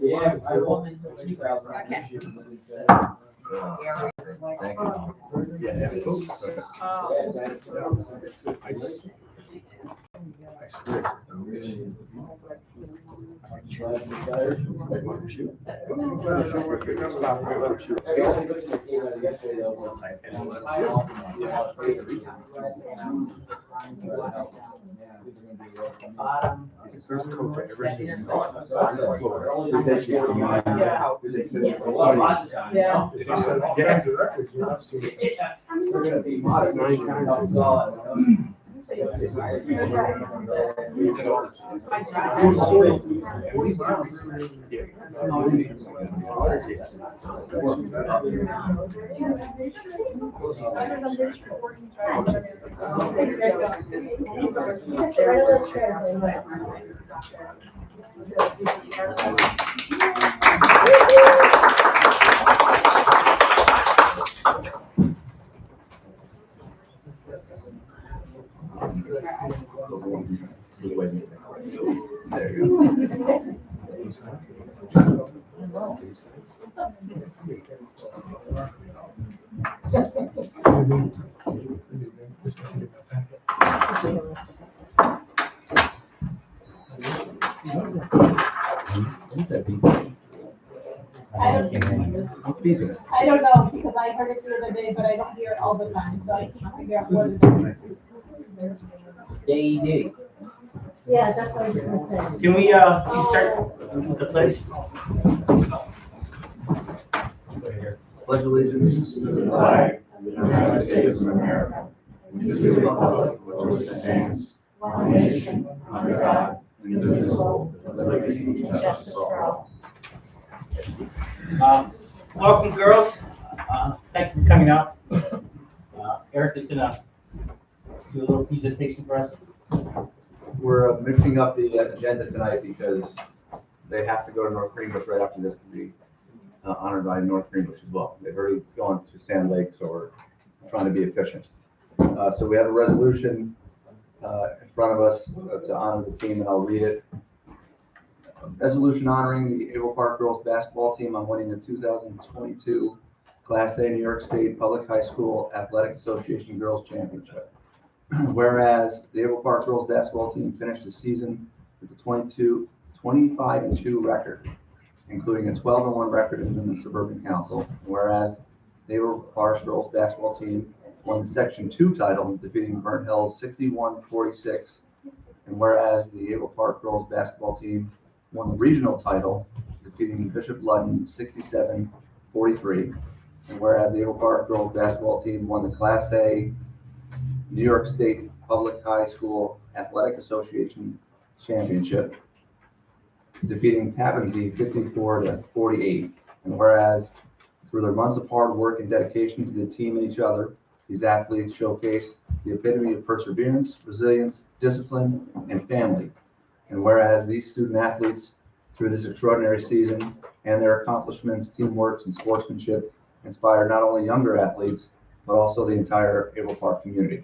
Yeah, I will. Okay. Thank you. Yeah. He's the first coach I ever seen. We're gonna be modest. There you go. I don't know, because I heard it the other day, but I don't hear it all the time, so I can't figure out what it is. JED. Yeah, that's what I was gonna say. Can we, please start with the pledge? Pledge allegiance to the flag of the United States of America, and to the republic for which it stands, one nation, under God, indivisible, with liberty and justice for all. Welcome, girls. Thank you for coming out. Eric is gonna do a little presentation for us. We're mixing up the agenda tonight because they have to go to North Greenbush right after this to be honored by North Greenbush as well. They've already gone to Sand Lake, so we're trying to be efficient. So we have a resolution in front of us to honor the team, and I'll read it. Resolution honoring the Able Park girls basketball team on winning the 2022 Class A New York State Public High School Athletic Association Girls Championship. Whereas the Able Park girls basketball team finished the season with a 25-2 record, including a 12-1 record in the Suburban Council. Whereas the Able Park girls basketball team won the Section 2 title, defeating Burnt Hills 61-46. And whereas the Able Park girls basketball team won the regional title, defeating Bishop Ludden 67-43. And whereas the Able Park girls basketball team won the Class A New York State Public High School Athletic Association Championship, defeating Tappansee 54-48. And whereas through their months of hard work and dedication to the team and each other, these athletes showcase the epitome of perseverance, resilience, discipline, and family. And whereas these student athletes, through this extraordinary season and their accomplishments, teamwork, and sportsmanship, inspire not only younger athletes, but also the entire Able Park community.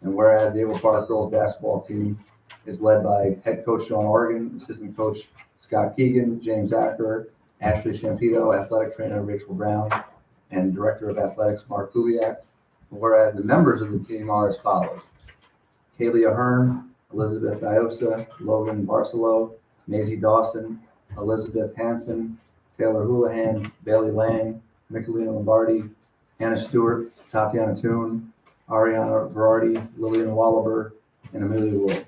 And whereas the Able Park girls basketball team is led by head coach Sean Oregon, assistant coach Scott Keegan, James Acker, Ashley Champito, athletic trainer Rachel Brown, and director of athletics Mark Kubiak. Whereas the members of the team are as follows: Kaylee Ahern, Elizabeth Iosa, Logan Barcelo, Maisie Dawson, Elizabeth Hansen, Taylor Houlihan, Bailey Lang, Michelina Lombardi, Hannah Stewart, Tatiana Toon, Ariana Verardi, Lillian Wallaber, and Amelia Wood.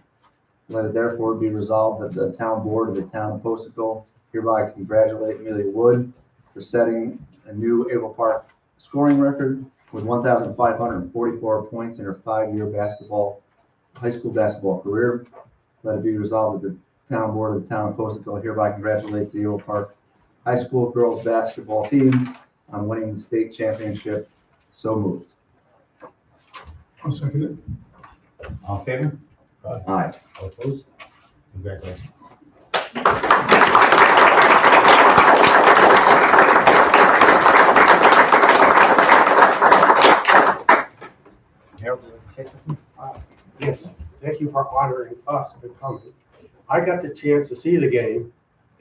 Let it therefore be resolved that the town board of the town of Postical hereby congratulate Amelia Wood for setting a new Able Park scoring record with 1,544 points in her 5-year high school basketball career. Let it be resolved that the town board of the town of Postical hereby congratulates the Able Park High School girls basketball team on winning the state championship. So moved. I'll second it. All in favor? Aye. All opposed? Congratulations. Harold, you want to say something? Yes, thank you for honoring us for coming. I got the chance to see the game,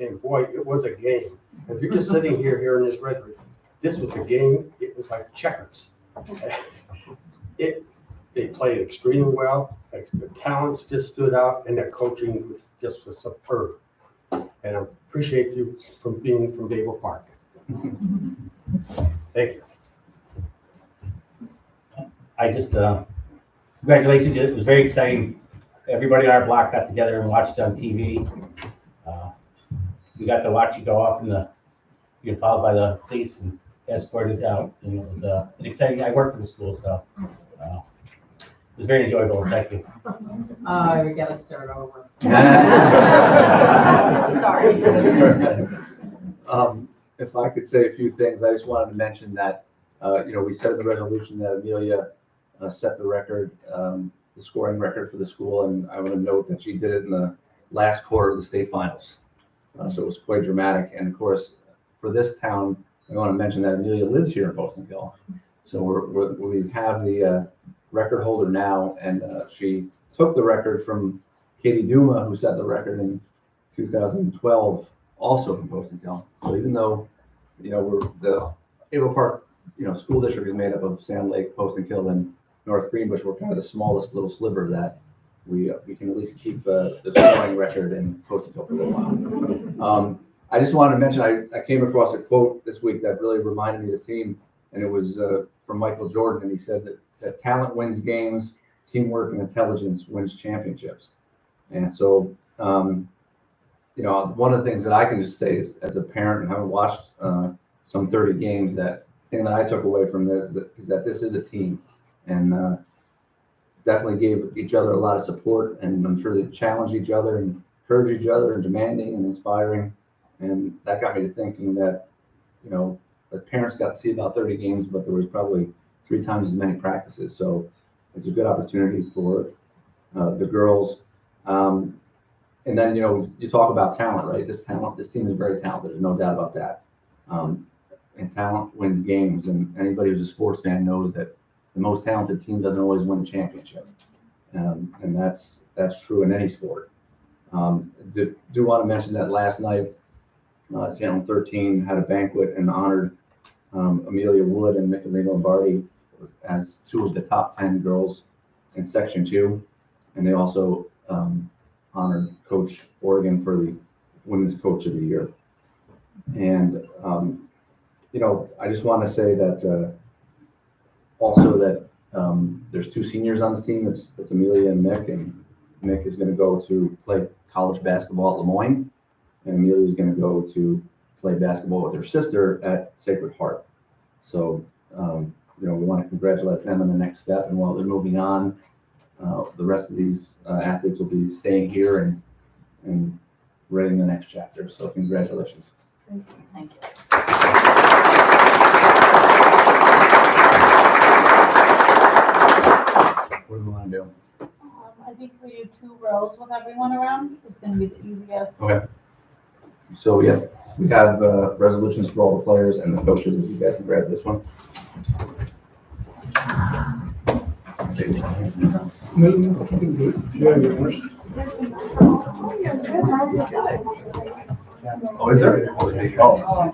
and boy, it was a game. If you're just sitting here hearing this rhetoric, this was a game. It was like checkers. They played extremely well. The talents just stood out, and their coaching was superb. And I appreciate you from being from Dable Park. Thank you. I just, congratulations, it was very exciting. Everybody on our block got together and watched it on TV. We got to watch you go off you got followed by the police and escorted out, and it was an exciting, I worked for the school, so it was very enjoyable, thank you. We gotta start over. Sorry. If I could say a few things, I just wanted to mention that, we said in the resolution that Amelia set the record, the scoring record for the school, and I want to note that she did it in the last quarter of the state finals. So it was quite dramatic. And of course, for this town, I want to mention that Amelia lives here in Poston Hill. So we have the record holder now, and she took the record from Katie Duma, who set the record in 2012, also from Poston Hill. So even though, the Able Park, school district is made up of Sand Lake, Poston Hill, and North Greenbush, we're kind of the smallest little sliver that we can at least keep the scoring record in Poston Hill for a little while. I just wanted to mention, I came across a quote this week that really reminded me of this team, and it was from Michael Jordan, and he said that talent wins games, teamwork and intelligence wins championships. And so, one of the things that I can just say is, as a parent and having watched some 30 games, that thing that I took away from this is that this is a team, and definitely gave each other a lot of support, and I'm sure they challenged each other and encouraged each other and demanding and inspiring. And that got me to thinking that, the parents got to see about 30 games, but there was probably 3 times as many practices. So it's a good opportunity for the girls. And then, you talk about talent, right? This team is very talented. There's no doubt about that. And talent wins games. And anybody who's a sports fan knows that the most talented team doesn't always win the championship. And that's true in any sport. Do want to mention that last night, Channel 13 had a banquet and honored Amelia Wood and Nicolina Lombardi as 2 of the top 10 girls in Section 2. And they also honored Coach Oregon for the Women's Coach of the Year. And, I just want to say that also that there's 2 seniors on this team. It's Amelia and Mick, and Mick is going to go to play college basketball at Lemoyne, and Amelia is going to go to play basketball with her sister at Sacred Heart. So, we want to congratulate them on the next step. And while they're moving on, the rest of these athletes will be staying here and writing the next chapter. So congratulations. Thank you. What do we want to do? I think we do 2 rows with everyone around. It's gonna be the easiest. Okay. So we have resolutions for all the players and the coaches. If you guys can grab this one. Oh, is there? Oh.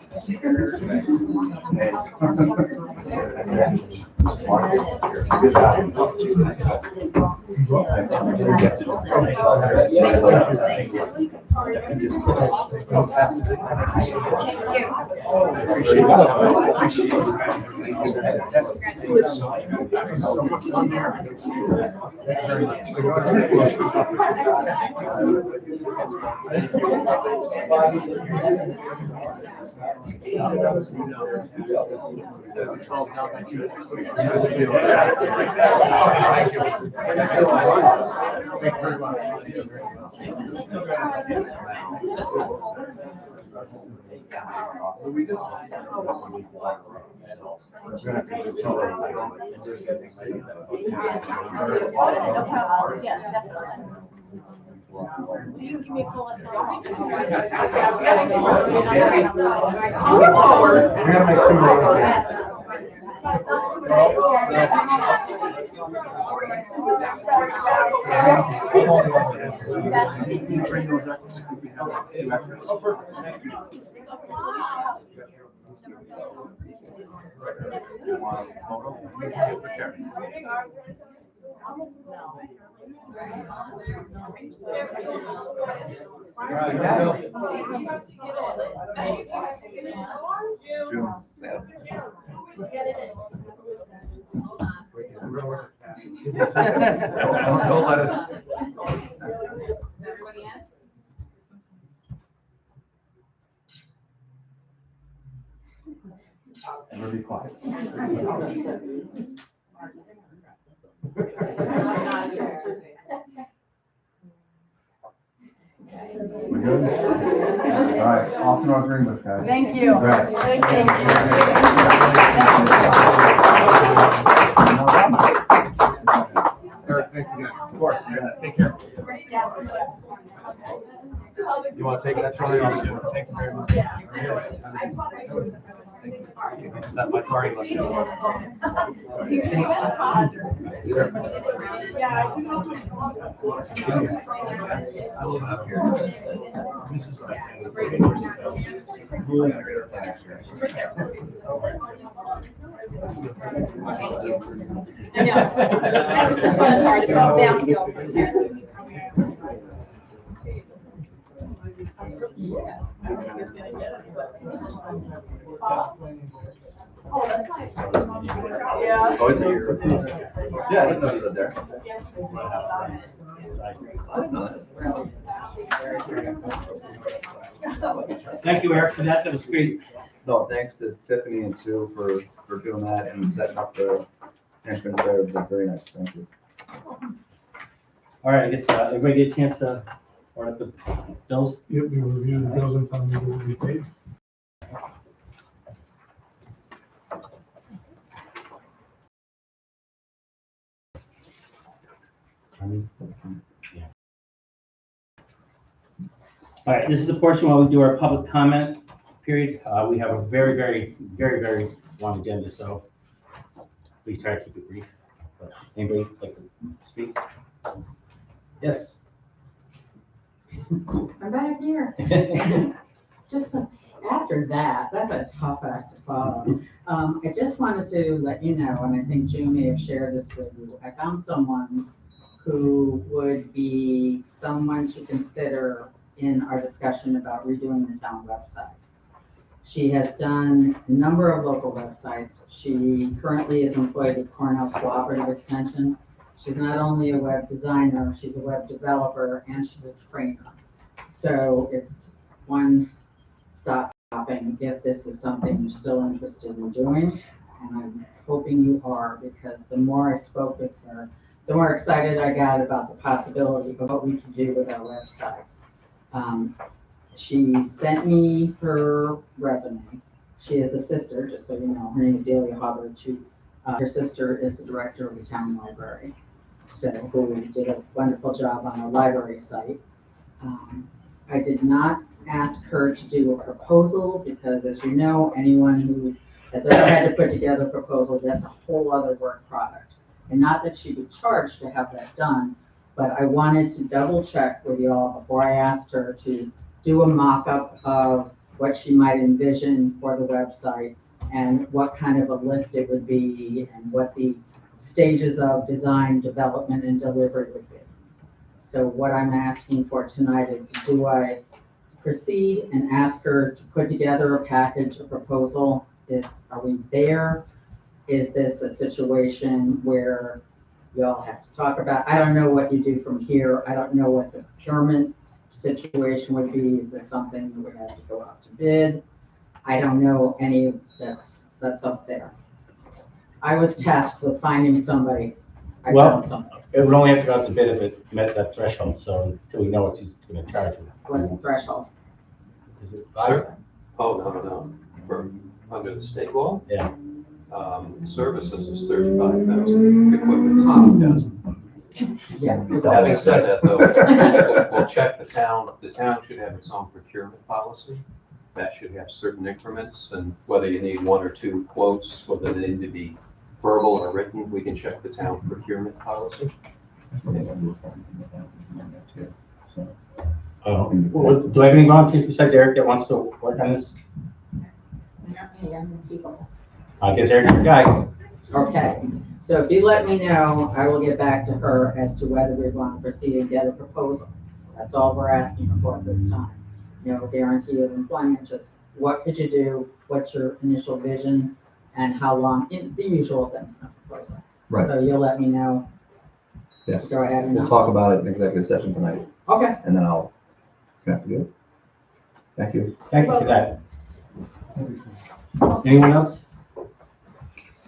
You give me a call. Don't let us. Everybody be quiet. We good? All right, off to our agreement, guys. Thank you. Congrats. Eric, thanks again. Of course, take care. You want to take that, Charlie? Thank you very much. That my party left. I live up here. This is what I I know. That was the fun part, it's all downhill from here. Yeah. Oh, it's here. Yeah, I didn't know he was there. Thank you, Eric, for that. That was great. No, thanks to Tiffany and Sue for doing that and setting up the entrance there. It was very nice. Thank you. All right, I guess everybody get a chance to order up the bills. Yep, we reviewed the bills and found that it would be paid. Yeah. All right, this is the portion where we do our public comment period. We have a very long agenda, so please try to keep it brief. But anybody like to speak? Yes. I'm back here. Just after that, that's a tough act to follow. I just wanted to let you know, and I think June may have shared this with you, I found someone who would be someone to consider in our discussion about redoing the town website. She has done a number of local websites. She currently is employed with Cornell Cooperative Extension. She's not only a web designer, she's a web developer, and she's a trainer. So it's one stop shopping if this is something you're still interested in doing. And I'm hoping you are, because the more I spoke with her, the more excited I got about the possibility of what we can do with our website. She sent me her resume. She is a sister, just so you know. Her name is Delia Hubbard. Her sister is the director of the town library, so who did a wonderful job on our library site. I did not ask her to do a proposal because, as you know, anyone who has ever had to put together a proposal, that's a whole other work product. And not that she would charge to have that done, but I wanted to double check with you all before I asked her to do a mock-up of what she might envision for the website and what kind of a lift it would be and what the stages of design, development, and delivery would be. So what I'm asking for tonight is, do I proceed and ask her to put together a package, a proposal? Are we there? Is this a situation where y'all have to talk about? I don't know what you do from here. I don't know what the procurement situation would be. Is this something that would have to go out to bid? I don't know any of that's up there. I was tasked with finding somebody. I Well, found somebody. It would only have to go out to bid if it met that threshold, so until we know what she's gonna charge. What's the threshold? Is it Sure. Oh, no. For, under the state law? Yeah. Services is 35,000, equipment 10,000. Yeah. Having said that, though, we'll check the town. The town should have its own procurement policy. That should have certain increments, and whether you need one or two quotes, whether they need to be verbal or written, we can check the town procurement policy. Do I have any volunteers besides Eric that wants to work on this? Not me, I'm incapable. I guess Eric's the guy. Okay, so if you let me know, I will get back to her as to whether we want to proceed and get a proposal. That's all we're asking for at this time. No guarantee of employment, just what could you do, what's your initial vision, and how long, the usual things in a proposal. Right. So you'll let me know. Yes. Go ahead and. We'll talk about it in executive session tonight, Okay, and then I'll connect with you. Thank you. Thank you for that. Anyone else?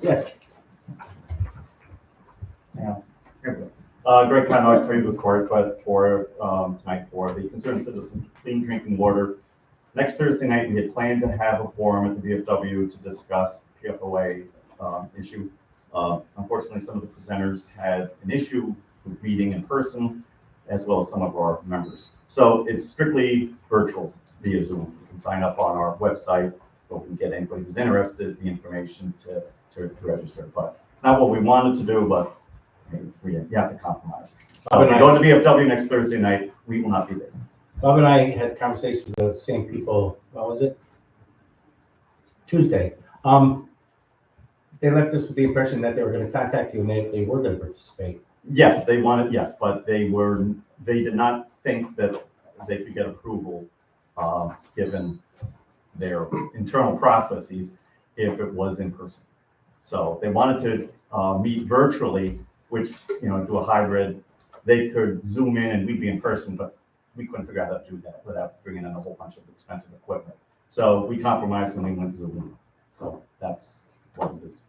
Yes. Greg Conroy, Trade with Court, but for tonight for the Concerned Citizen Clean Drinking Water. Next Thursday night, we had planned to have a forum at the VFW to discuss the PFOA issue. Unfortunately, some of the presenters had an issue with meeting in person, as well as some of our members. So it's strictly virtual via Zoom. You can sign up on our website, or we can get anybody who's interested the information to register. But it's not what we wanted to do, but you have to compromise. So when we go to VFW next Thursday night, we will not be there. Bob and I had conversations with the same people, what was it? Tuesday. They left us with the impression that they were gonna contact you and they were gonna participate. Yes, they wanted, yes, but they did not think that they could get approval, given their internal processes if it was in person. So they wanted to meet virtually, which, do a hybrid. They could Zoom in and we'd be in person, but we couldn't figure out how to do that without bringing in a whole bunch of expensive equipment. So we compromised and we went Zoom. So that's what it is.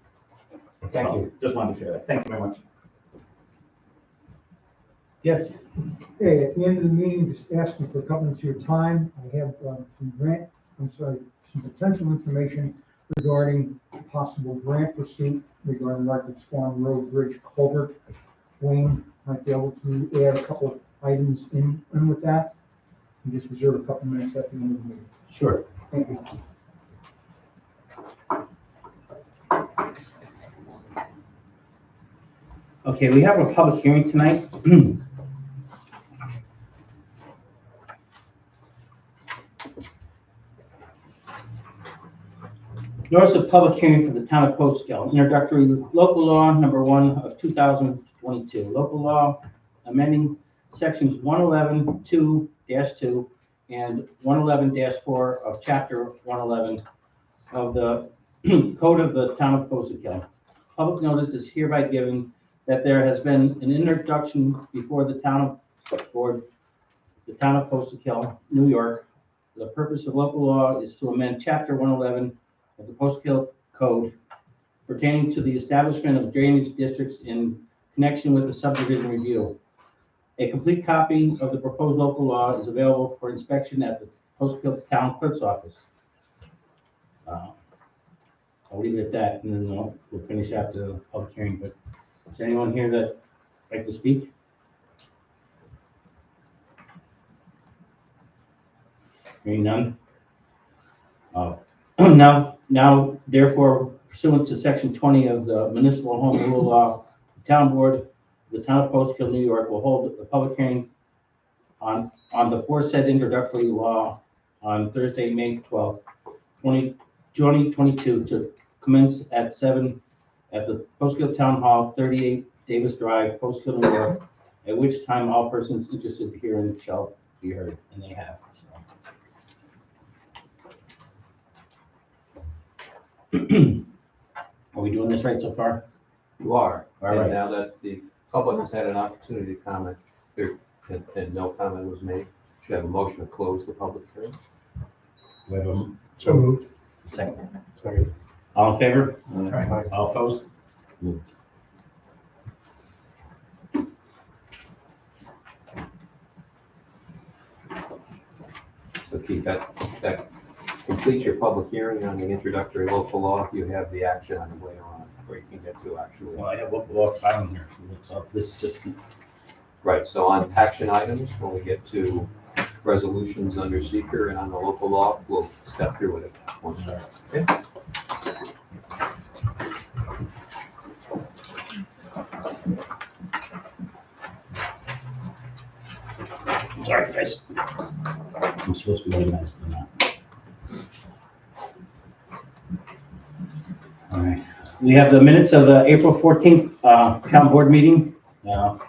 Thank you. Just wanted to share that. Thank you very much. Yes. Okay, at the end of the meeting, just asking for a couple minutes of your time. I have some potential information regarding possible grant pursuit regarding Rikers Farm Road Bridge culvert. Wayne might be able to add a couple of items in with that. And just reserve a couple minutes at the end of the meeting. Sure. Thank you. Okay, we have a public hearing tonight. Notice of public hearing for the town of Postville, introductory local law number 1 of 2022. Local law amending sections 111(2)(2) and 111-4 of chapter 111 of the code of the town of Postville. Public notice is hereby given that there has been an introduction before the town board, the town of Postville, New York. The purpose of local law is to amend chapter 111 of the Postville Code pertaining to the establishment of drainage districts in connection with the subdivision review. A complete copy of the proposed local law is available for inspection at the Postville Town Clerk's office. I'll leave it at that, and then we'll finish after the public hearing. But is anyone here that'd like to speak? Hearing none. Now, therefore, pursuant to section 20 of the Municipal Home Rule Law, the town board, the town of Postville, New York, will hold a public hearing on the aforesaid introductory law on Thursday, May 12th, 2022, to commence at 7 at the Postville Town Hall, 38 Davis Drive, Postville, New York, at which time all persons interested herein shall be heard, and they have. So. Are we doing this right so far? You are. All And right. now that the public has had an opportunity to comment, and no comment was made, should have a motion to close the public hearing. We have a So moved. second. Sorry. All in favor? Aye. All opposed? Moved. So Keith, that completes your public hearing on the introductory local law. You have the action item later on, where you can get to actually. Well, I have local law filing here. So this is just, Right, so on action items, when we get to resolutions under seeker and on the local law, we'll step through it at that point. Okay? Sorry, guys. I'm supposed to be organized, but I'm not. All right. We have the minutes of the April 14th town board meeting. Has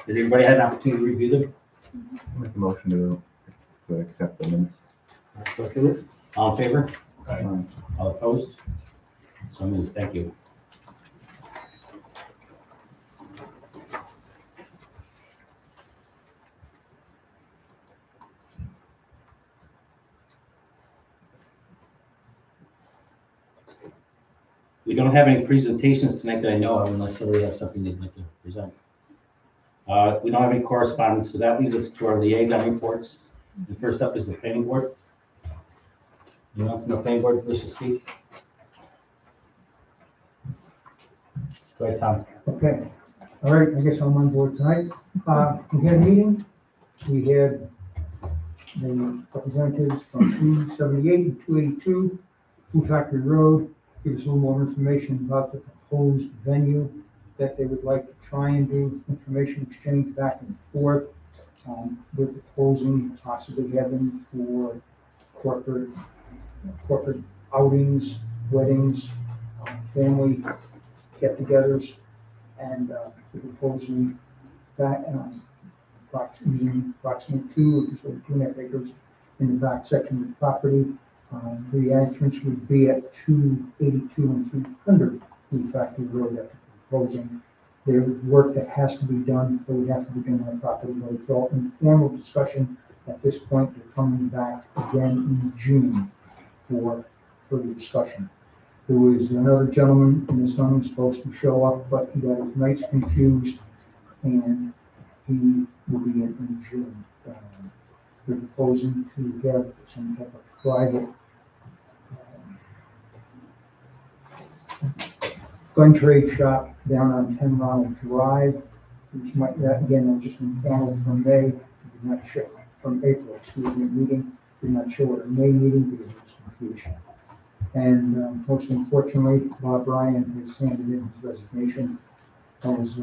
everybody had an opportunity to review them? Make a motion to accept the minutes. Let's go through it. All in favor? Aye. All opposed? So moved. Thank you. We don't have any presentations tonight that I know of unless somebody has something they'd like to present. We don't have any correspondence, so that leads us to our liaison reports. The first up is the planning board. No planning board wishes to speak? Go ahead, Tom. Okay, all right, I guess I'm on board tonight. We had a meeting, we had the representatives from 278 and 282, Blue Factory Road, give us a little more information about the proposed venue that they would like to try and do information exchange back and forth. We're proposing possibly having for corporate outings, weddings, family get-togethers, and we're proposing that using approximately 2.5 acres in the back section of the property. The entrance would be at 282 and 300 Blue Factory Road that we're proposing. There's work that has to be done, so we have to be done on the property road. So informal discussion at this point. They're coming back again in June for further discussion. There was another gentleman in the son was supposed to show up, but he got his nights confused, and he will be in June. We're proposing to have some type of private gun trade shop down on 10 Ronald Drive, which might, that again, was just informal from May, did not show, from April, excuse me, meeting, did not show at a May meeting because of confusion. And most unfortunately, Bob Ryan has handed in his resignation as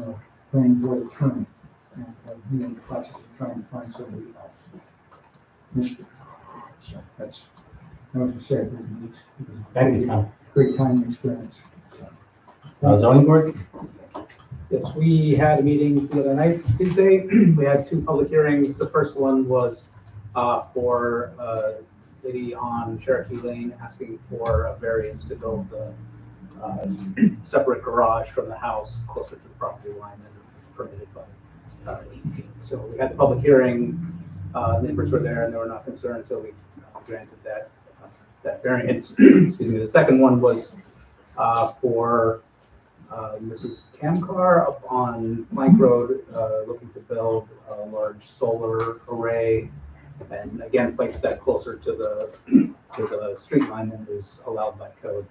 planning board attorney. And he's in the process of trying to find somebody else. So that's, I was to say, Thank you, Tom. great time and experience. Zoning board? Yes, we had a meeting the other night, Tuesday. We had 2 public hearings. The first one was for a lady on Cherokee Lane asking for a variance to build the separate garage from the house closer to the property line than permitted by 8 feet. So we had the public hearing. Neighbors were there and they were not concerned, so we granted that variance. Excuse me. The second one was for Mrs. Camcar up on Plank Road, looking to build a large solar array, and again place that closer to the street line than is allowed by code.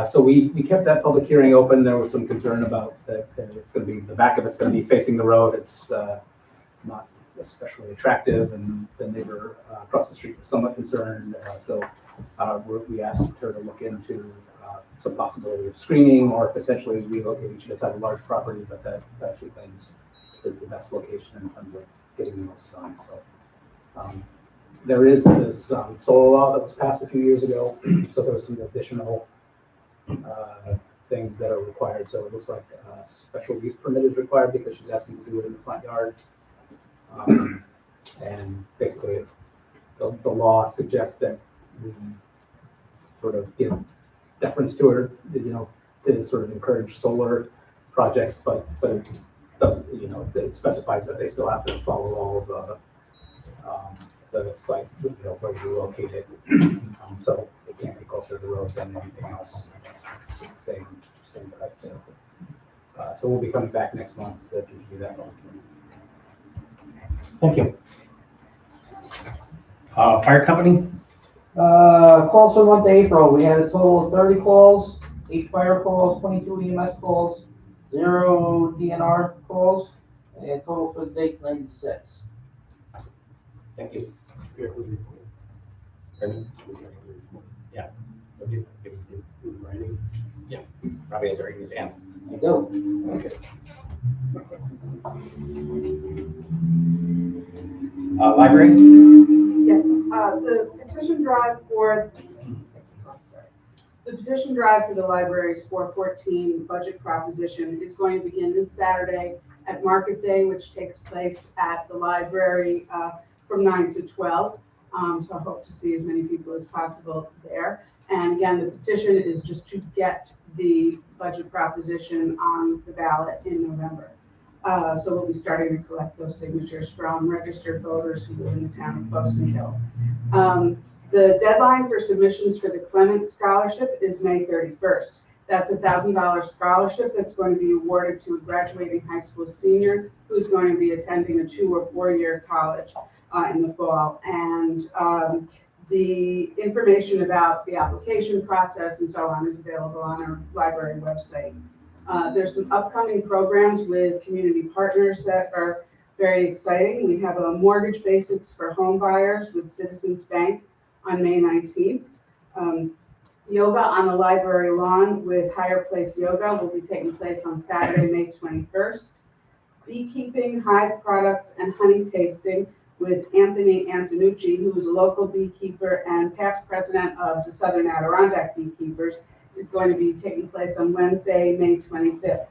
So we kept that public hearing open. There was some concern about that it's going to be, the back of it's going to be facing the road. It's not especially attractive, and the neighbor across the street was somewhat concerned. So we asked her to look into some possibility of screening or potentially relocating. She just had a large property, but that she claims is the best location in terms of getting those sun. So there is this solar law that was passed a few years ago. So there was some additional things that are required. So it looks like a special use permit is required because she's asking to do it in the front yard. And basically the law suggests that we sort of give deference to her, to sort of encourage solar projects, but it doesn't, it specifies that they still have to follow all of the site, where you locate it. So it can't be closer to the road than anything else. Same type. So we'll be coming back next month to continue that one. Thank you. Fire company? Calls for the month of April, we had a total of 30 calls, 8 fire calls, 22 EMS calls, 0 DNR calls, and total for the date's 96. Thank you. Yeah. Yeah, probably has already used Ann. I do. Okay. Library? Yes, the petition drive for, the petition drive for the library's 414 budget proposition is going to begin this Saturday at Market Day, which takes place at the library from 9 to 12. So I hope to see as many people as possible there. And again, the petition is just to get the budget proposition on the ballot in November. So we'll be starting to collect those signatures from registered voters who live in the town of Poston Hill. The deadline for submissions for the Clement Scholarship is May 31st. That's a $1,000 scholarship that's going to be awarded to a graduating high school senior who's going to be attending a 2 or 4 year college in the fall. And the information about the application process and so on is available on our library website. There's some upcoming programs with community partners that are very exciting. We have a mortgage basics for home buyers with Citizens Bank on May 19th. Yoga on the library lawn with Higher Place Yoga will be taking place on Saturday, May 21st. Beekeeping, hive products, and honey tasting with Anthony Antonucci, who is a local beekeeper and past president of the Southern Adirondack Beekeepers, is going to be taking place on Wednesday, May 25th.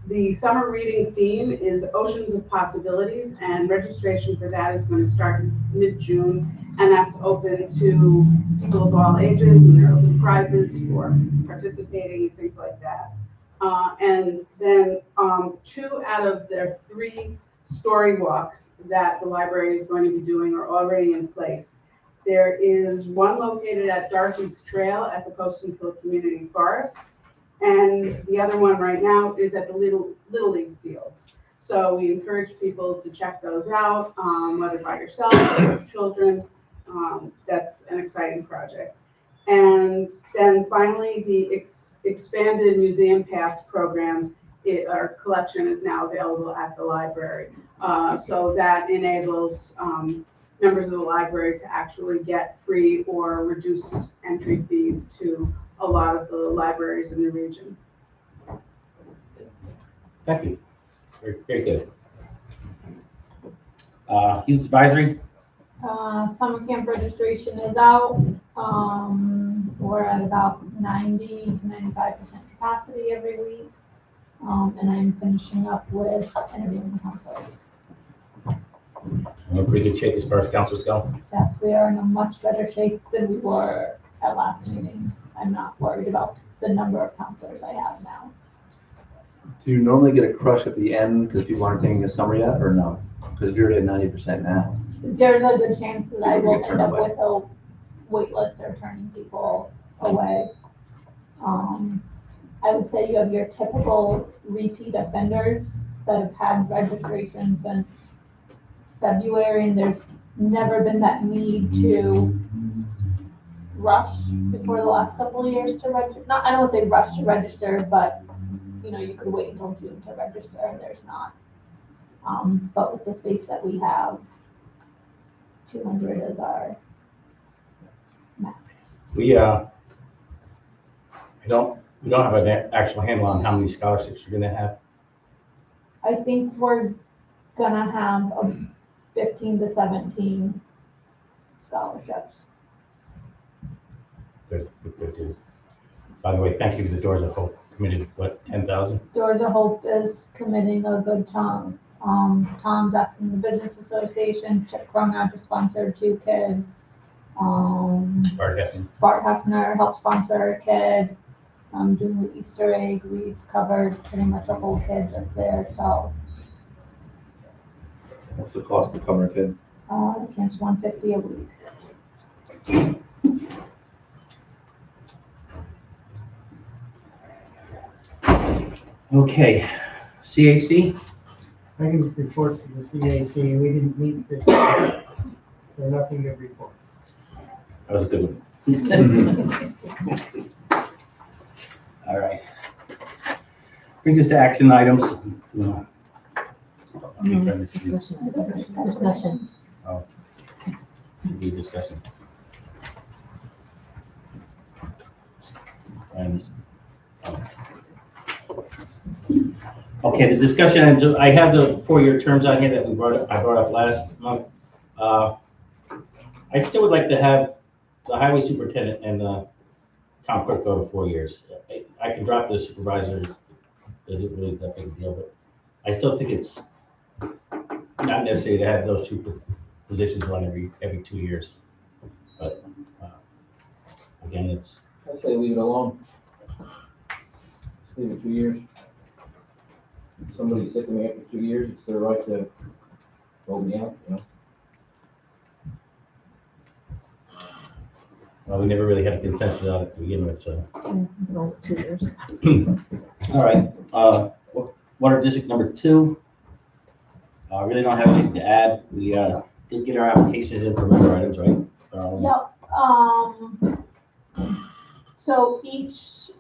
The summer reading theme is Oceans of Possibilities, and registration for that is going to start mid-June, and that's open to people of all ages, and there are open prizes for participating and things like that. And then 2 out of their 3 story walks that the library is going to be doing are already in place. There is one located at Darky's Trail at the Poston Hill Community Forest, and the other one right now is at the Little League Fields. So we encourage people to check those out, whether by yourself or with children. That's an exciting project. And then finally, the expanded Museum Pass program, our collection is now available at the library. So that enables members of the library to actually get free or reduced entry fees to a lot of the libraries in the region. Thank you. Very, very good. Youth Advisory? Summer camp registration is out. We're at about 90 to 95% capacity every week. And I'm finishing up with interviewing counselors. We're in pretty good shape as far as counselors go. Yes, we are in a much better shape than we were at last meeting. I'm not worried about the number of counselors I have now. Do you normally get a crush at the end because people aren't taking the summer yet, or no? Because you're at 90% now. There's a good chance that I will end up with a wait list or turning people away. I would say you have your typical repeat offenders that have had registration since February, and there's never been that need to rush before the last couple of years to register. Not, I don't want to say rush to register, but you know, you could wait until June to register, and there's not. But with the space that we have, 200 is our max. We don't have an actual handle on how many scholarships you're gonna have. I think we're gonna have 15 to 17 scholarships. Good. By the way, thank you to the Doors of Hope committed, what, 10,000? Doors of Hope is committing a good chunk. Tom's asking the Business Association, Chip Cronach just sponsored 2 kids. Bart Hefner helped sponsor a kid. Doing the Easter egg, we've covered pretty much a whole kid just there, so. What's the cost to cover a kid? The camp's $150 a week. Okay, CAC? I can report to the CAC, we didn't meet this, so nothing to report. That was a good one. All right. Brings us to action items. Discussion. Oh, need discussion. And Okay, the discussion, I have the 4-year terms on here that I brought up last month. I still would like to have the highway superintendent and the town clerk go to 4 years. I can drop the supervisor, isn't really that big a deal, but I still think it's not necessary to have those two positions run every 2 years. But, again, it's, I say leave it alone. Leave it 2 years. If somebody's sick of me after 2 years, it's their right to vote me out, you know? well, we never really had a consensus on it to begin with, so. No, 2 years. All right, water district number 2. Really don't have anything to add. We did get our applications in for member items, right? Yep, so each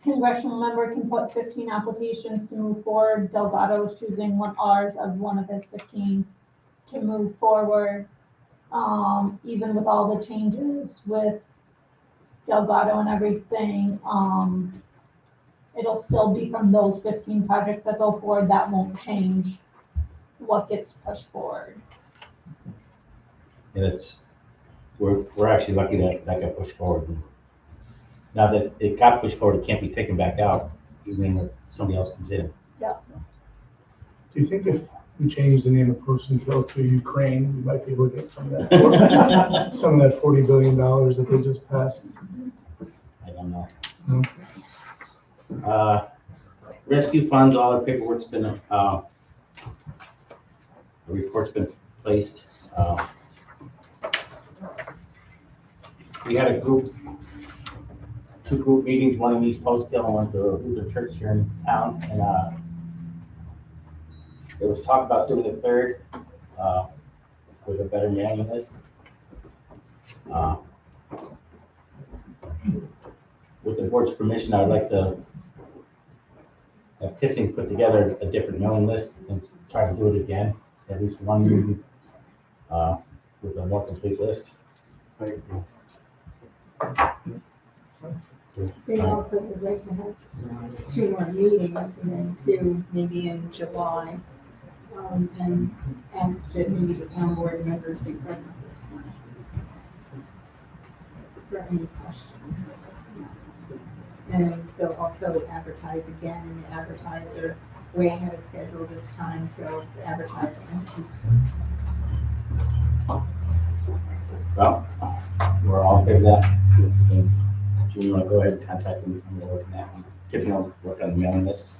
congressional member can put 15 applications to move forward. Delgado is choosing ours of one of his 15 to move forward. Even with all the changes with Delgado and everything, it'll still be from those 15 projects that go forward. That won't change what gets pushed forward. And we're actually lucky that got pushed forward. Now that it got pushed forward, it can't be taken back out, even if somebody else comes in. Yeah. Do you think if we change the name of Percival to Ukraine, we might be able to get some of that, some of that $40 billion that they just passed? I don't know. No. Rescue funds, all the paperwork's been, the report's been placed. We had two group meetings, one in East Postville and one at the Luther Church here in town, and there was talk about doing a third with a better mailing list. With the board's permission, I'd like to have Tiffany put together a different mailing list and try to do it again, at least one meeting with a more complete list. They also would like to have 2 more meetings and then 2 maybe in July. And ask that maybe the town board members be present this time for any questions. And they'll also advertise again, and the advertiser way ahead of schedule this time, so the advertiser can choose. Well, we're all good with that. Do you want to go ahead and contact them and we'll work on that? Tiffany will work on the mailing list.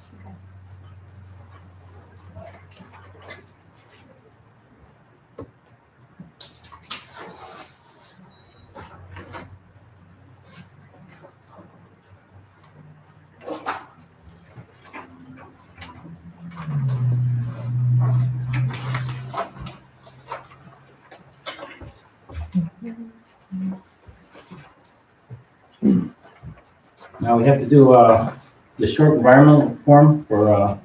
Now we have to do the short environmental form for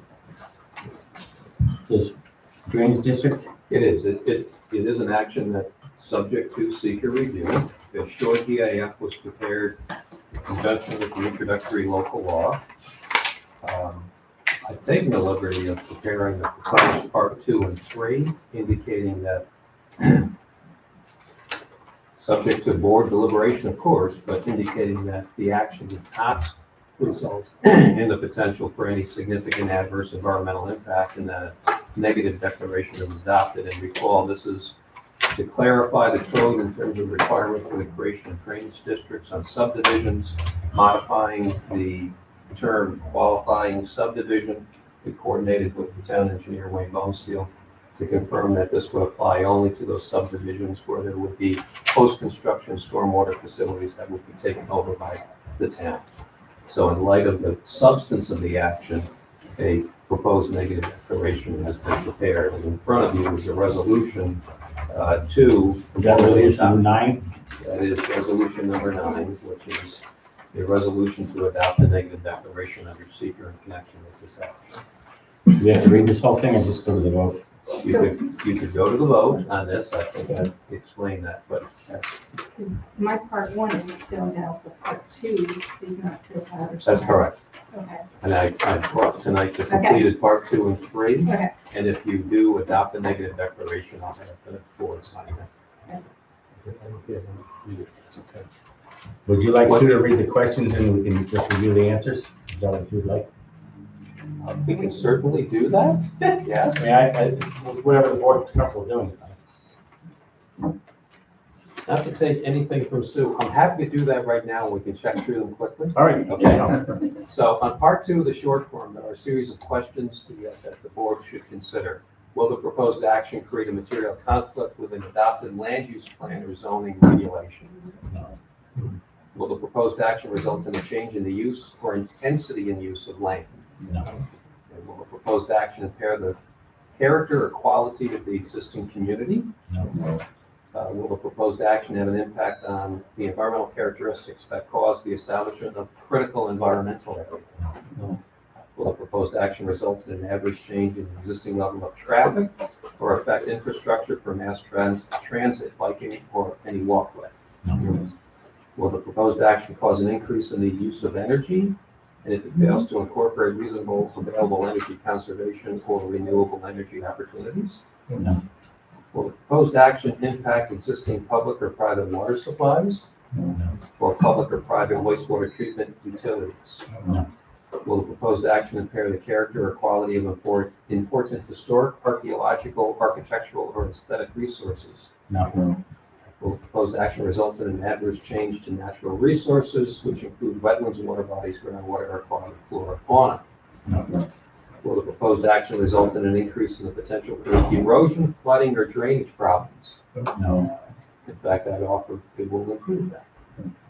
this drainage district. It is. It is an action that's subject to seeker review. The short EIF was prepared in conjunction with the introductory local law. I've taken the liberty of preparing the proposed part 2 and 3, indicating that subject to board deliberation, of course, but indicating that the action would not result in the potential for any significant adverse environmental impact and that a negative declaration is adopted. And recall, this is to clarify the code in terms of requirement for the creation of drainage districts on subdivisions, modifying the term qualifying subdivision. We coordinated with the town engineer, Wayne Bonesteel, to confirm that this would apply only to those subdivisions where there would be post-construction stormwater facilities that would be taken over by the town. So in light of the substance of the action, a proposed negative declaration has been prepared. And in front of you is a resolution to. Is that resolution number 9? That is resolution number 9, which is a resolution to adopt a negative declaration under seeker in connection with this action. Do we have to read this whole thing or just go to the vote? You could go to the vote on this, I think I explained that, but that's, Because my part one is filled out, but part two is not filled out or that's something. correct. Okay, And I brought tonight the Okay. completed part 2 and 3. okay. And if you do adopt a negative declaration, I'll have the board sign it. Would you like Sue to read the questions and we can just review the answers? Is that what you'd like? We can certainly do that, yes. I mean, whatever the board's comfortable doing. Not to take anything from Sue, I'm happy to do that right now, we can check through them quickly. All right, Okay. So on part 2 of the short form, there are a series of questions that the board should consider. Will the proposed action create a material conflict with an adopted land use plan or zoning regulation? Will the proposed action result in a change in the use or intensity in use of land? No. And will the proposed action impair the character or quality of the existing community? No. Will the proposed action have an impact on the environmental characteristics that cause the establishment of critical environmental area? No. Will the proposed action result in an adverse change in the existing level of traffic or affect infrastructure for mass transit, biking, or any walkway? No. Will the proposed action cause an increase in the use of energy? And if it fails to incorporate reasonable available energy conservation or renewable energy opportunities? No. Will the proposed action impact existing public or private water supplies No. or public or private wastewater treatment utilities? No. Will the proposed action impair the character or quality of important historic, archaeological, architectural, or aesthetic resources? No. Will the proposed action result in an adverse change to natural resources, which include wetlands, water bodies, groundwater, aquatic, flora, and fauna? No. Will the proposed action result in an increase in the potential for erosion, flooding, or drainage problems? No. In fact, I'd offer it will improve that.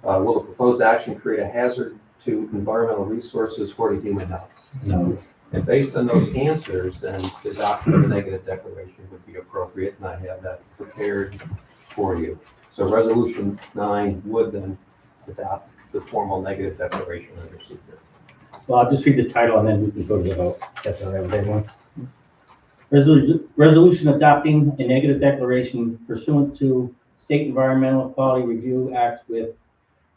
Will the proposed action create a hazard to environmental resources or to human health? No. And based on those answers, then the adoption of a negative declaration would be appropriate, and I have that prepared for you. So resolution 9 would then adopt the formal negative declaration under secret. Well, I'll just read the title and then we can go to the vote. That's all right with everyone. Resolution adopting a negative declaration pursuant to State Environmental Quality Review Act with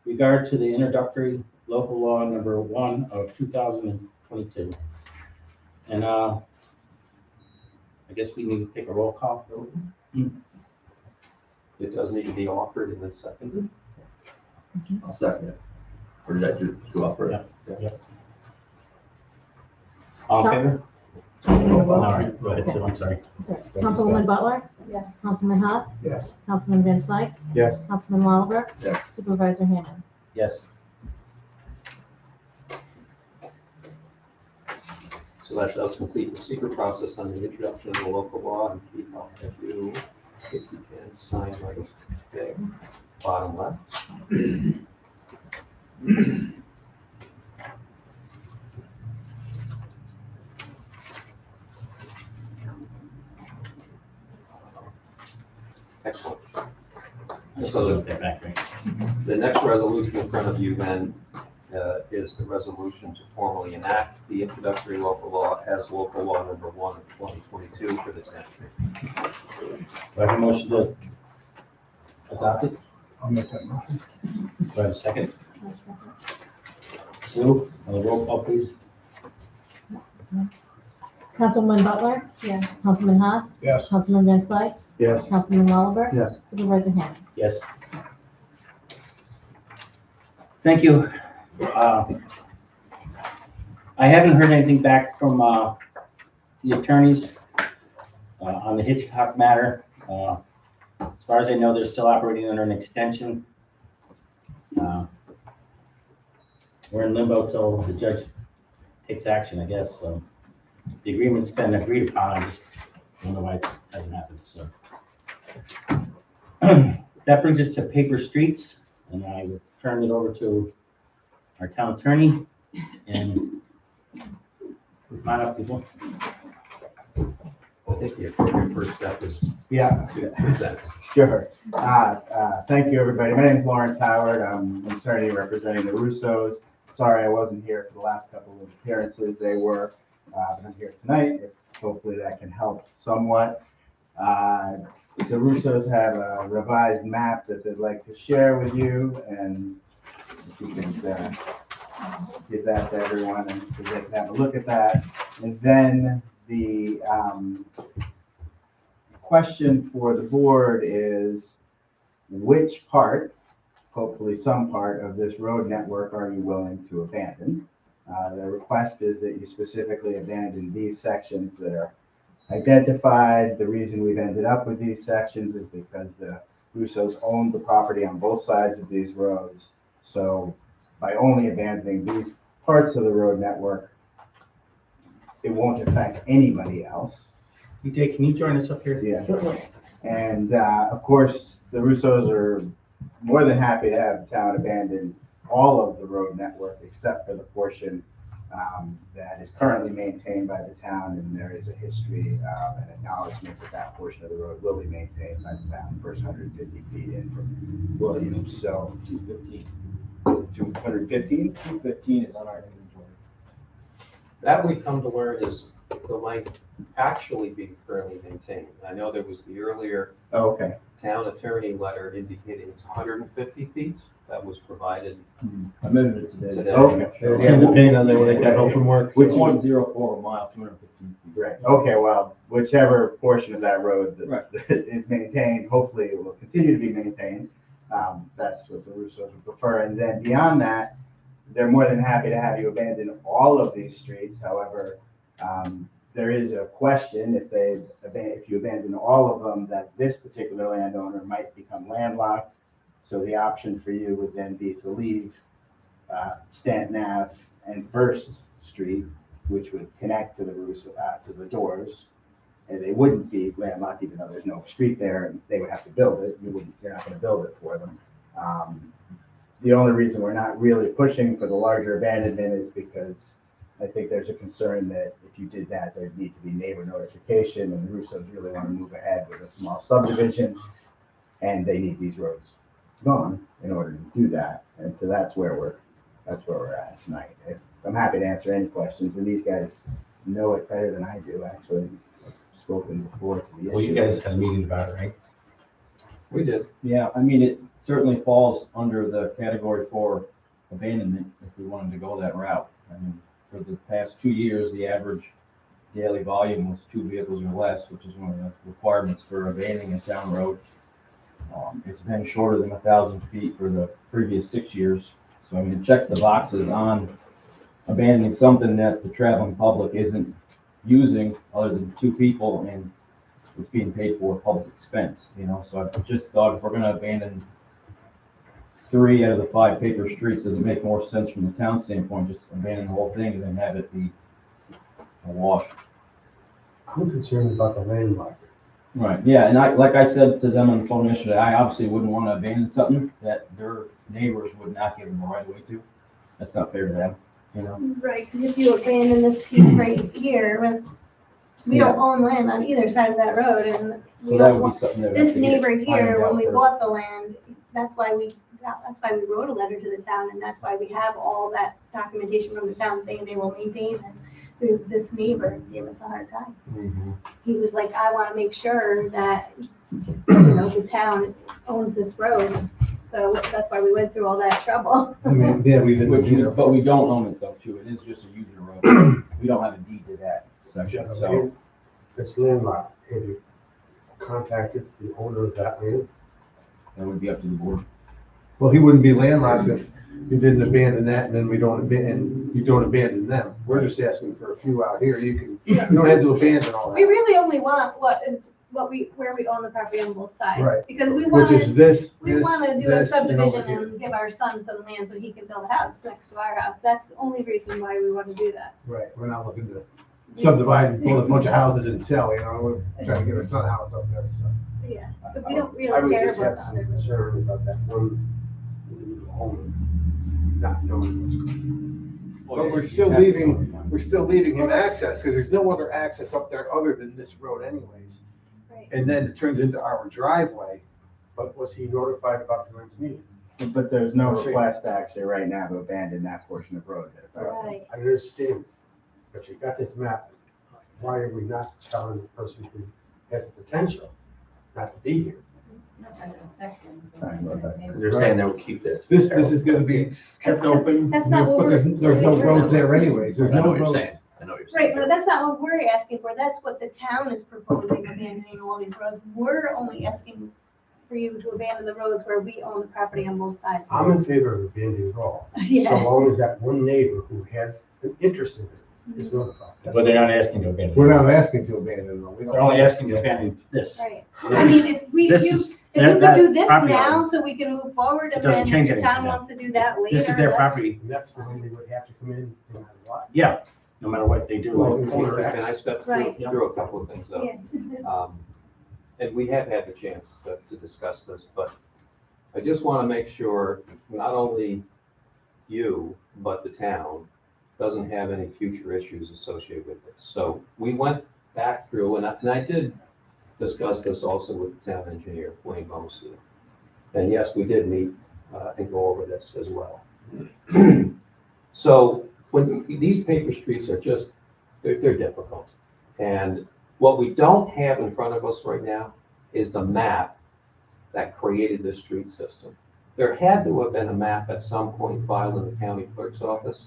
regard to the introductory local law number 1 of 2022. And I guess we need to take a roll call. It does need to be offered and then seconded. I'll second it. Or did I do offer it? Yeah. All in favor? All right, go ahead, Sue, I'm sorry. Sorry. Councilwoman Butler? Yes. Councilman Haas? Yes. Councilman Van Slyke? Yes. Councilman Wallaber? Yes. Supervisor Hammond? Yes. So that does complete the secret process on the introduction of the local law. And Keith, I'll have you, if you can, sign right there, bottom left. Excellent. So the next resolution in front of you then is the resolution to formally enact the introductory local law as local law number 1 of 2022 for the township. Do I have a motion to adopt it? I'll make that motion. Do I have a second? Sue, on the roll call, please. Councilwoman Butler? Yes. Councilman Haas? Yes. Councilman Van Slyke? Yes. Councilman Wallaber? Yes. Supervisor Hammond? Yes. Thank you. I haven't heard anything back from the attorneys on the Hitchcock matter. As far as I know, they're still operating under an extension. We're in limbo till the judge takes action, I guess. So the agreement's been agreed upon. I just don't know why it hasn't happened. So that brings us to paper streets, and I will turn it over to our town attorney. And come on up, people. I think the appropriate first step is Yeah, to present. sure. Thank you, everybody. My name is Lawrence Howard. I'm an attorney representing the Russos. Sorry I wasn't here for the last couple of appearances. They were, but I'm here tonight. If hopefully that can help somewhat. The Russos have a revised map that they'd like to share with you, and if you can give that to everyone and so they can have a look at that. And then the question for the board is, which part, hopefully some part of this road network, are you willing to abandon? The request is that you specifically abandon these sections that are identified. The reason we've ended up with these sections is because the Russos owned the property on both sides of these roads. So by only abandoning these parts of the road network, it won't affect anybody else. EJ, can you join us up here? Yeah. And of course, the Russos are more than happy to have the town abandon all of the road network except for the portion that is currently maintained by the town, and there is a history and acknowledgement that that portion of the road will be maintained by the town, the first 150 feet in from Williams. So 215. 215? 215 is on our inventory. That we come to learn is the length actually being currently maintained. I know there was the earlier Okay. town attorney letter indicating it's 150 feet that was provided I measured it today. today. Okay. Yeah, depending on when they got home from work. Which It's 1.04 a mile, 215 feet. Right, okay, well, whichever portion of that road Right. that is maintained, hopefully it will continue to be maintained. That's what the Russos would prefer. And then beyond that, they're more than happy to have you abandon all of these streets. However, there is a question if you abandon all of them, that this particular landowner might become landlocked. So the option for you would then be to leave Stanton Ave and First Street, which would connect to the to the doors. And they wouldn't be landlocked, even though there's no street there, and they would have to build it. You're not gonna build it for them. The only reason we're not really pushing for the larger abandonment is because I think there's a concern that if you did that, there'd need to be neighbor notification, and the Russos really want to move ahead with a small subdivision, and they need these roads gone in order to do that. And so that's where we're at tonight. I'm happy to answer any questions, and these guys know it better than I do, actually. I've spoken before to the issue. Well, you guys had a meeting about it, right? We did. Yeah, I mean, it certainly falls under the category for abandonment if we wanted to go that route. I mean, for the past 2 years, the average daily volume was 2 vehicles or less, which is one of the requirements for abandoning a town road. It's been shorter than 1,000 feet for the previous 6 years. So I mean, it checks the boxes on abandoning something that the traveling public isn't using other than 2 people, and it's being paid for public expense, you know? So I just thought if we're gonna abandon 3 out of the 5 paper streets, does it make more sense from the town standpoint, just abandon the whole thing and then have it be a wash? I'm concerned about the landmark. Right, yeah, and like I said to them on the phone yesterday, I obviously wouldn't want to abandon something that their neighbors would not give them the right of way to. That's not fair to them, you know? Right, because if you abandon this piece right here, we don't own land on either side of that road, and we So that don't would want, be something that. this neighbor here, when we first. bought the land, that's why we wrote a letter to the town, and that's why we have all that documentation from the town saying they will maintain this. Because this neighbor gave us a hard time. He was like, I want to make sure that, the town owns this road. So that's why we went through all that trouble. I mean, yeah, we didn't. But we don't own it though, too. It is just a user road. We don't have a deed to that section, so. It's landlocked. Have you contacted the owner of that land? That would be up to the board. Well, he wouldn't be landlocked if you didn't abandon that and then you don't abandon them. We're just asking for a few out here. You don't have to abandon all We that. really only want where we own the property on both sides. Right. Because we Which is want this, we this, want to do a this, and over subdivision here. and give our son some land so he can build a house next to our house. That's the only reason why we want to do that. Right, we're not looking to subdivide and build a bunch of houses and sell, we're trying to get our son a house up there, so. Yeah, so we don't I really would care just about have the some other. concern about that one owner not knowing what's going on. But we're still leaving him access, because there's no other access up there other than this road anyways. Right. And then it turns into our driveway. But was he notified about tonight's meeting? But there's no request actually right now to abandon that portion of road that affects it. Right. I understand, but you got this map why are we not telling the person who has potential not to be here? They're saying they'll keep this. This is gonna be kept open, That's not what but we're- there's no roads there anyways, there's I know no what you're roads. saying. I know what you're saying. Right, but that's not what we're asking for. That's what the town is proposing, abandoning all these roads. We're only asking for you to abandon the roads where we own the property on both sides. I'm in favor of abandoning all, so Yeah. long as that one neighbor who has an interest in it is notified. That's But they're not asking to abandon. We're not asking to abandon them. We don't- They're only asking to abandon this. Right. I mean, if we, This if you, is- if you that- could that do this property now owner- so we can move forward It and doesn't then change the town anything now. wants to do that later. This is their that's- property. And that's the way they would have to come in no matter what. Yeah, no matter what they do. Well, Can I step Right. through a couple of things though? Yeah. And we have had the chance to discuss this, but I just want to make sure not only you, but the town doesn't have any future issues associated with this. So we went back through, and I did discuss this also with the town engineer, Wayne Bumstead. And yes, we did meet and go over this as well. So when these paper streets are just, they're difficult. And what we don't have in front of us right now is the map that created this street system. There had to have been a map at some point filed in the county clerk's office.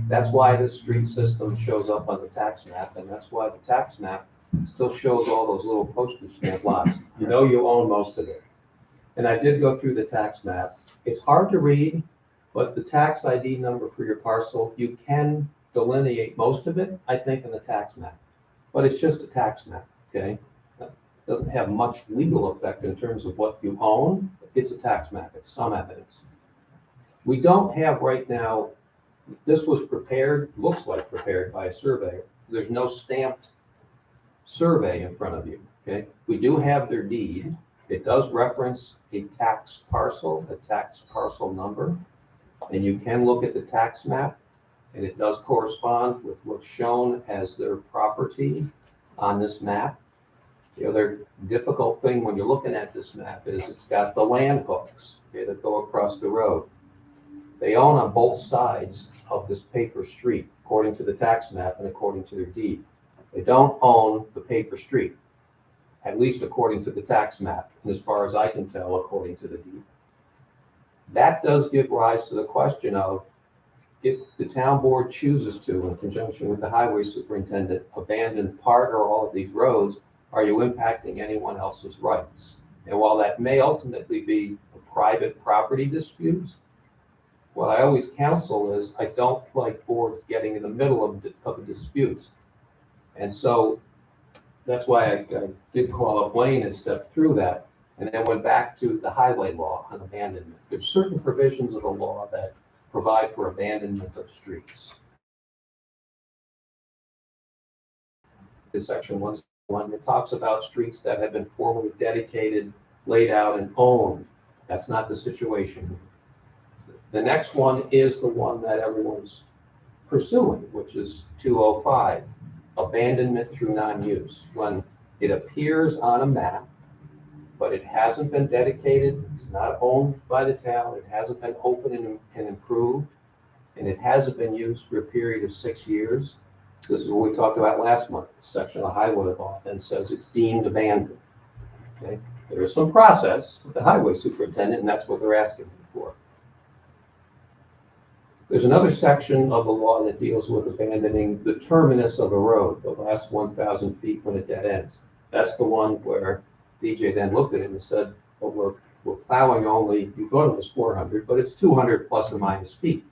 That's why this street system shows up on the tax map, and that's why the tax map still shows all those little postage stamp lots. You know you own most of it. And I did go through the tax map. It's hard to read, but the tax ID number for your parcel, you can delineate most of it, I think, in the tax map. But it's just a tax map, okay? It doesn't have much legal effect in terms of what you own. It's a tax map, it's some evidence. We don't have right now, this was prepared, looks like prepared by a surveyor. There's no stamped survey in front of you, okay? We do have their deed. It does reference a tax parcel number, and you can look at the tax map, and it does correspond with what's shown as their property on this map. The other difficult thing when you're looking at this map is it's got the land hooks, okay, that go across the road. They own on both sides of this paper street, according to the tax map and according to their deed. They don't own the paper street, at least according to the tax map, and as far as I can tell, according to the deed. That does give rise to the question of, if the town board chooses to, in conjunction with the highway superintendent, abandon part or all of these roads, are you impacting anyone else's rights? And while that may ultimately be a private property dispute, what I always counsel is I don't like boards getting in the middle of a dispute. And so that's why I did call up Wayne and stepped through that, and then went back to the highway law on abandonment. There's certain provisions of the law that provide for abandonment of streets. In section 161, it talks about streets that have been formally dedicated, laid out, and owned. That's not the situation. The next one is the one that everyone's pursuing, which is 205, abandonment through non-use. When it appears on a map, but it hasn't been dedicated, it's not owned by the town, it hasn't been opened and improved, and it hasn't been used for a period of 6 years. This is what we talked about last month. The section of the highway law then says it's deemed abandoned. Okay? There is some process with the highway superintendent, and that's what they're asking for. There's another section of the law that deals with abandoning the terminus of a road, the last 1,000 feet when it dead ends. That's the one where DJ then looked at it and said, well, we're plowing only, you thought it was 400, but it's 200 plus or minus feet.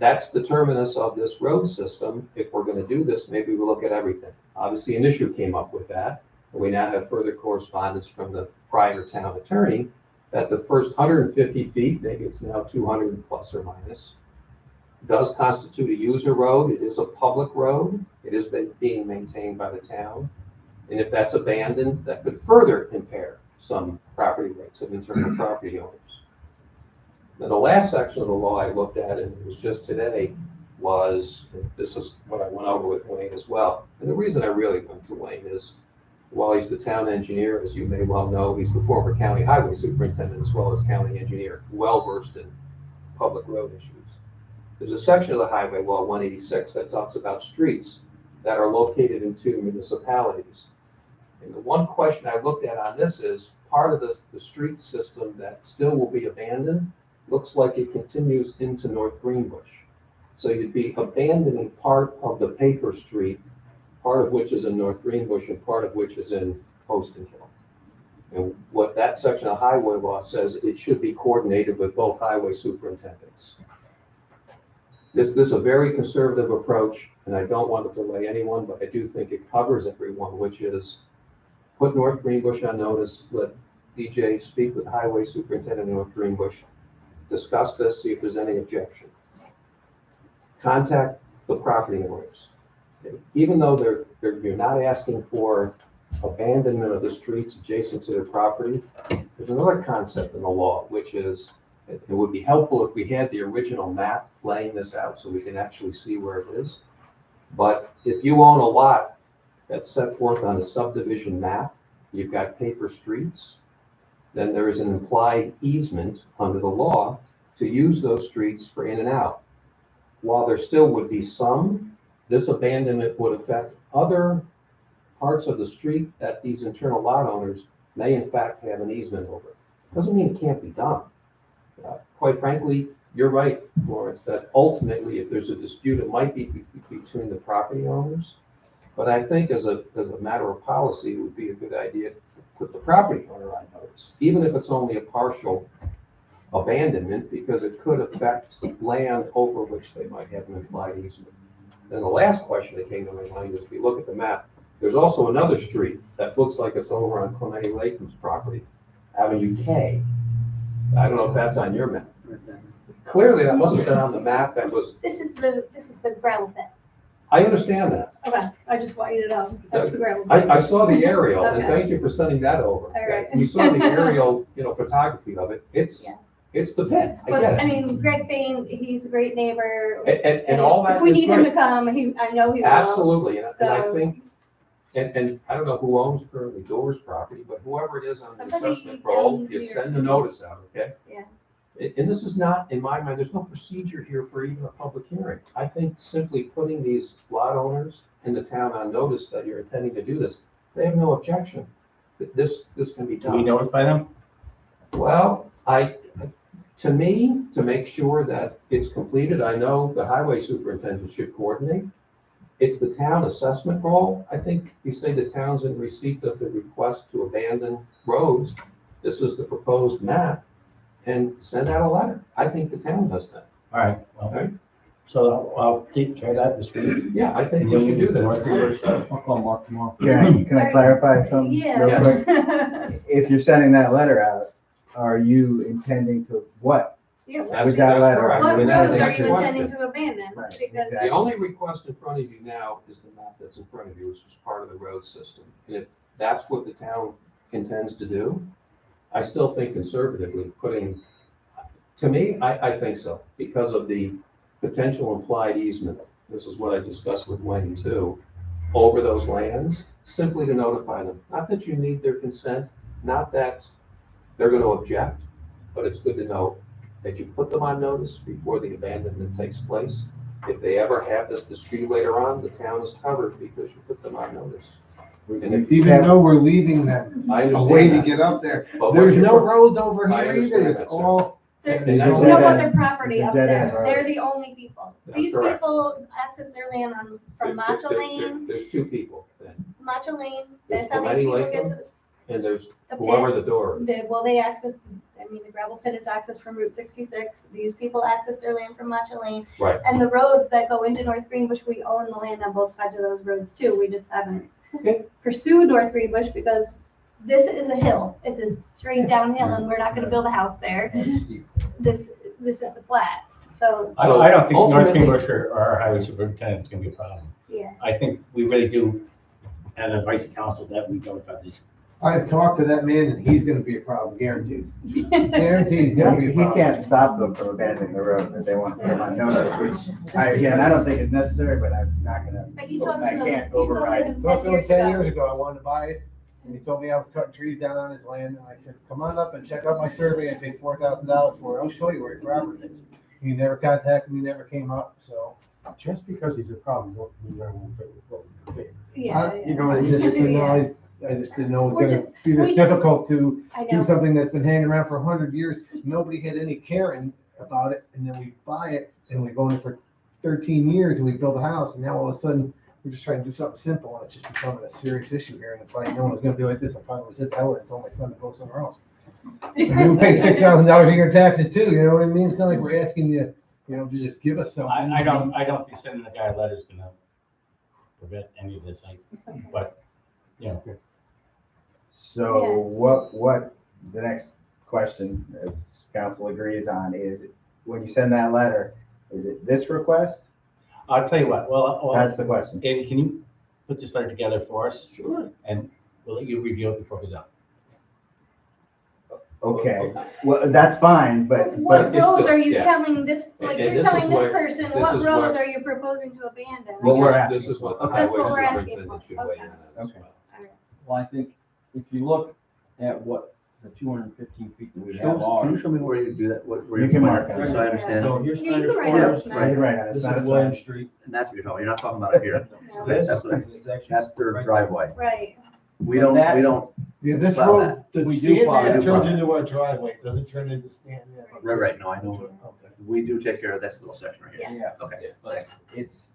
That's the terminus of this road system. If we're going to do this, maybe we'll look at everything. Obviously, an issue came up with that. And we now have further correspondence from the prior town attorney that the first 150 feet, maybe it's now 200 plus or minus, does constitute a user road. It is a public road. It is being maintained by the town. And if that's abandoned, that could further impair some property rights of internal property owners. Now, the last section of the law I looked at, and it was just today, was, this is what I went over with Wayne as well. And the reason I really went to Wayne is, while he's the town engineer, as you may well know, he's the former county highway superintendent as well as county engineer, well-versed in public road issues. There's a section of the highway law 186 that talks about streets that are located in 2 municipalities. And the one question I looked at on this is, part of the street system that still will be abandoned looks like it continues into North Greenbush. So you'd be abandoning part of the paper street, part of which is in North Greenbush and part of which is in Poston Hill. And what that section of highway law says, it should be coordinated with both highway superintendents. This is a very conservative approach, and I don't want to delay anyone, but I do think it covers everyone, which is put North Greenbush on notice, let DJ speak with highway superintendent in North Greenbush, discuss this, see if there's any objection. Contact the property owners. Okay? Even though you're not asking for abandonment of the streets adjacent to their property, there's another concept in the law, which is, it would be helpful if we had the original map laying this out so we can actually see where it is. But if you own a lot that's set forth on a subdivision map, you've got paper streets, then there is an implied easement under the law to use those streets for in and out. While there still would be some, this abandonment would affect other parts of the street that these internal lot owners may in fact have an easement over. Doesn't mean it can't be done. Quite frankly, you're right, Lawrence, that ultimately if there's a dispute, it might be between the property owners. But I think as a matter of policy, it would be a good idea to put the property owner on notice, even if it's only a partial abandonment, because it could affect land over which they might have an implied easement. Then the last question that came to my mind is, if you look at the map, there's also another street that looks like it's over on Clemente Latham's property, Avenue K. I don't know if that's on your map. Clearly, that must have been on the map that was. This is the gravel pit. I understand that. Okay, I just want you to know, that's the gravel pit. I saw the aerial, and Okay. thank you for sending that over. All right. You saw the aerial, photography of it. It's the pit. I But, get I it. mean, Greg Fain, he's a great neighbor. And all that If we is need him to great. come, I know he will. Absolutely, and I So- think, and I don't know who owns currently Doer's property, but whoever it is on the Somebody assessment roll, down you here send the somewhere. notice out, okay? Yeah. And this is not, in my mind, there's no procedure here for even a public hearing. I think simply putting these lot owners in the town on notice that you're intending to do this, they have no objection. This can be Do done. we notify them? Well, to me, to make sure that it's completed, I know the highway superintendent should coordinate. It's the town assessment role. I think you say the town's in receipt of the request to abandon roads. This is the proposed map, and send out a letter. I think the town does that. All right, well, so I'll take care of that this week. Yeah, I think we should do North that. Greenbush. I'll call Mark tomorrow. Can I clarify something real Yeah. quick? If you're sending that letter out, are you intending to what? Yeah. With that letter? correct. What I mean, roads that's are the you question. intending to abandon? Right, Because The only request in front of you now is the map that's in front of you, which is part of the road system. And if that's what the town intends to do, I still think conservatively to me, I think so, because of the potential implied easement. This is what I discussed with Wayne too, over those lands, simply to notify them. Not that you need their consent, not that they're going to object, but it's good to know that you put them on notice before the abandonment takes place. If they ever have this dispute later on, the town is covered because you put them on notice. And if Even though we're leaving them I a understand way to that. get up there, But what there's you're- no roads over I here either, understand it's that, sir. all. there's And that's no dead other end. property It's a up dead there. end road. They're the only people. That's These correct. people access their land from Macho Lane, There's two people then, Macho Lane. There's That's how these Clemente people get to Latham, and there's the whoever pit. the door is. They access, the gravel pit is accessed from Route 66. These people access their land from Macho Lane. Right. And the roads that go into North Greenbush, we own the land on both sides of those roads too. We just haven't Okay. pursued North Greenbush because this is a hill. It's a straight downhill and we're not gonna build a house there. This is the flat. So, I don't think North ultimately- Greenbush or our highway superintendent is gonna be a problem. yeah. I think we really do, and advice of council that we notify these. I've talked to that man and he's gonna be a problem, guaranteed. Guaranteed he's gonna be a He problem. can't stop them from abandoning the road if they want to put them on notice, which, I don't think is necessary, but I'm not gonna, But you talked I to them, can't you told override. him Talked 10 to him years 10 ago. years ago, I wanted to buy it, and he told me I was cutting trees down on his land, and I said, come on up and check out my survey, I paid $4,000 for it, I'll show you where your property is. He never contacted me, never came up, so Just because he's a problem, don't mean I won't fit with what we think. Yeah. You know, I just didn't know, I just didn't know it was We're gonna just- be we this just- difficult to I do know. something that's been hanging around for 100 years. Nobody had any caring about it, and then we buy it, and we've owned it for 13 years, and we build a house, and now all of a sudden, we're just trying to do something simple, and it's just becoming a serious issue here, and if I known it was gonna be like this, I probably would sit that way and told my son to go somewhere else. And we pay $6,000 a year in taxes too, you know what I mean? It's not like we're asking you, you know, to just give us something. I don't think sending the guy a letter is gonna prevent any of this, but, you know. So Yes. what, the next question, as council agrees on, is when you send that letter, is it this request? I'll tell you what, well, That's the question. Andy, can you put this letter together for us? Sure. And we'll let you review it before it goes out. Okay, well, that's fine, but What it's roads still- are you yeah. telling this, like, And you're this telling is this where- person, this what is roads where- are you proposing to abandon? Well, we're This asking is what the That's highway what we're asking superintendent for. should weigh in Okay. on as Okay. well. Well, I think if you look at what the 215 feet that we Can have are. you show me where you do that, where You you can put mark it, it. so I understand? So here's Yeah, you Snyder's can write Corner. it on Right, right, This it's not a is William sign. Street. And that's what you're talking, you're not talking about it here. No. This That's what- is actually. That's their right driveway. Right. We don't, That- we don't, Yeah, this Plow road, that. the We do stand plow there it. turns into a driveway, it doesn't turn into stand there. right, no, I know, Okay. we do take care of this little section right here. Yes. Yeah, Okay. but it's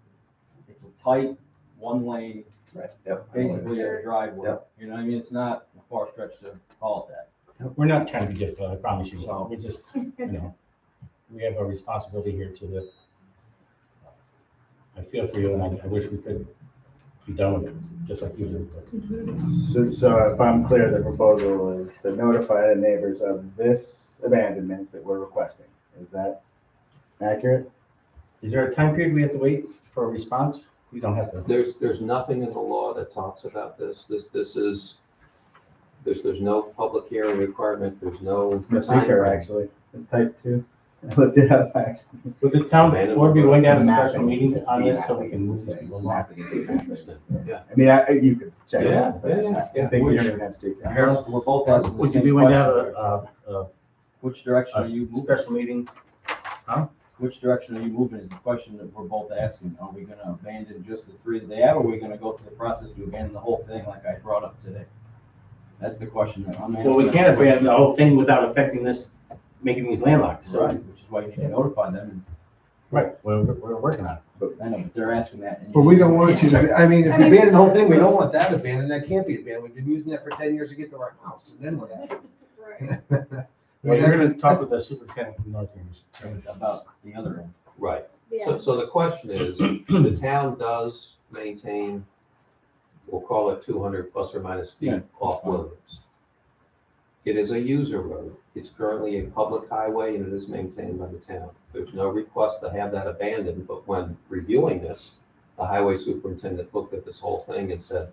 a tight, one lane, Right, yep. basically a driveway. Yep. You know, what I mean, it's not a far stretch to call it that. We're not trying to be difficult, I promise you. So we're just, you know, we have a responsibility here to the, I feel for you and I wish we could be done with it, just like you do. So if I'm clear, the proposal is to notify the neighbors of this abandonment that we're requesting. Is that accurate? Is there a time period we have to wait for a response? We don't have to. There's nothing in the law that talks about this. This is, there's no public hearing requirement, there's no. No secret, timeframe. actually. It's type 2. I looked it up, actually. Would the town board be willing to have a Mapping. special meeting It's on the this so we mapping, can move it's the people same. along? Mapping is the Interesting, yeah. I mean, you could check it Yeah, out, but yeah. I think we don't even have secret. Harold, We're both asking the would you same be willing to have question. Which direction are you moving? special meeting? Which direction are you moving is the question that we're both asking. Are we gonna abandon just the 3 that they have, or are we gonna go through the process to abandon the whole thing like I brought up today? That's the question that I'm asking. Well, we can't abandon the whole thing without affecting this, making these landlocked, so. Right, which is why you need to notify them. Right, we're working on it. But I know, but they're asking that. and But we don't want you to, I mean, if I we mean- abandon the whole thing, we don't want that abandoned, that can't be abandoned, we've been using that for 10 years to get to our house, and then what happens? Right. Well, you're gonna talk with the superintendent from North Rivers. About the other end. Right. Yeah. So the question is, the town does maintain, we'll call it 200 plus or minus feet Yeah. off Williams. It is a user road. It's currently a public highway and it is maintained by the town. There's no request to have that abandoned, but when reviewing this, the highway superintendent looked at this whole thing and said,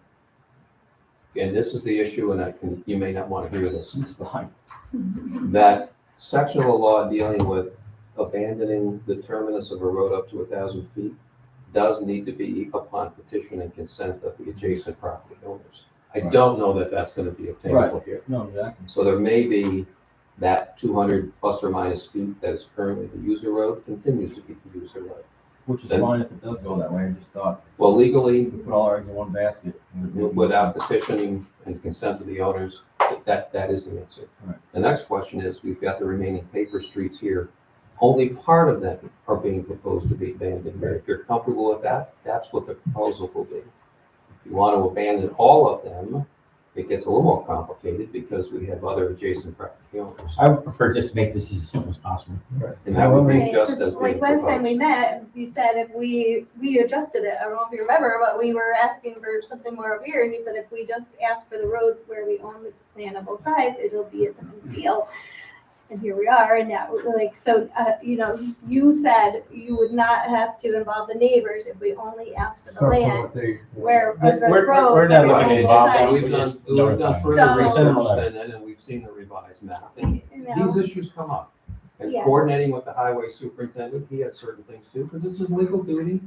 and this is the issue, and you may not want to hear this, It's fine. that section of the law dealing with abandoning the terminus of a road up to 1,000 feet does need to be upon petition and consent of the adjacent property owners. I don't know that that's going to be obtainable here. No, exactly. So there may be that 200 plus or minus feet that is currently the user road continues to be the user road. Which is Then- fine if it does go that way. I just thought Well, legally, we put all our eggs in one basket. without petitioning and consent of the owners, that is the answer. Right. The next question is, we've got the remaining paper streets here. Only part of them are being proposed to be abandoned. If you're comfortable with that, that's what the proposal will be. If you want to abandon all of them, it gets a little more complicated because we have other adjacent property owners. I would prefer just to make this as simple as possible. And that would be Right, just 'cause as being like last time we proposed. met, you said if we adjusted it, I don't know if you remember, but we were asking for something more over here, and you said if we just ask for the roads where we own the land on both sides, it'll be a simple deal. And here we are, and now, like, so, you know, you said you would not have to involve the neighbors if we only asked for the Start from land what they- where, We're- the we're roads. not where we looking own to both involve sides. them. We've We done, just we've done notify. further So- research than, and we've seen the revised map. And You know? these issues come up. And Yeah. coordinating with the highway superintendent, he had certain things too, because it's his legal duty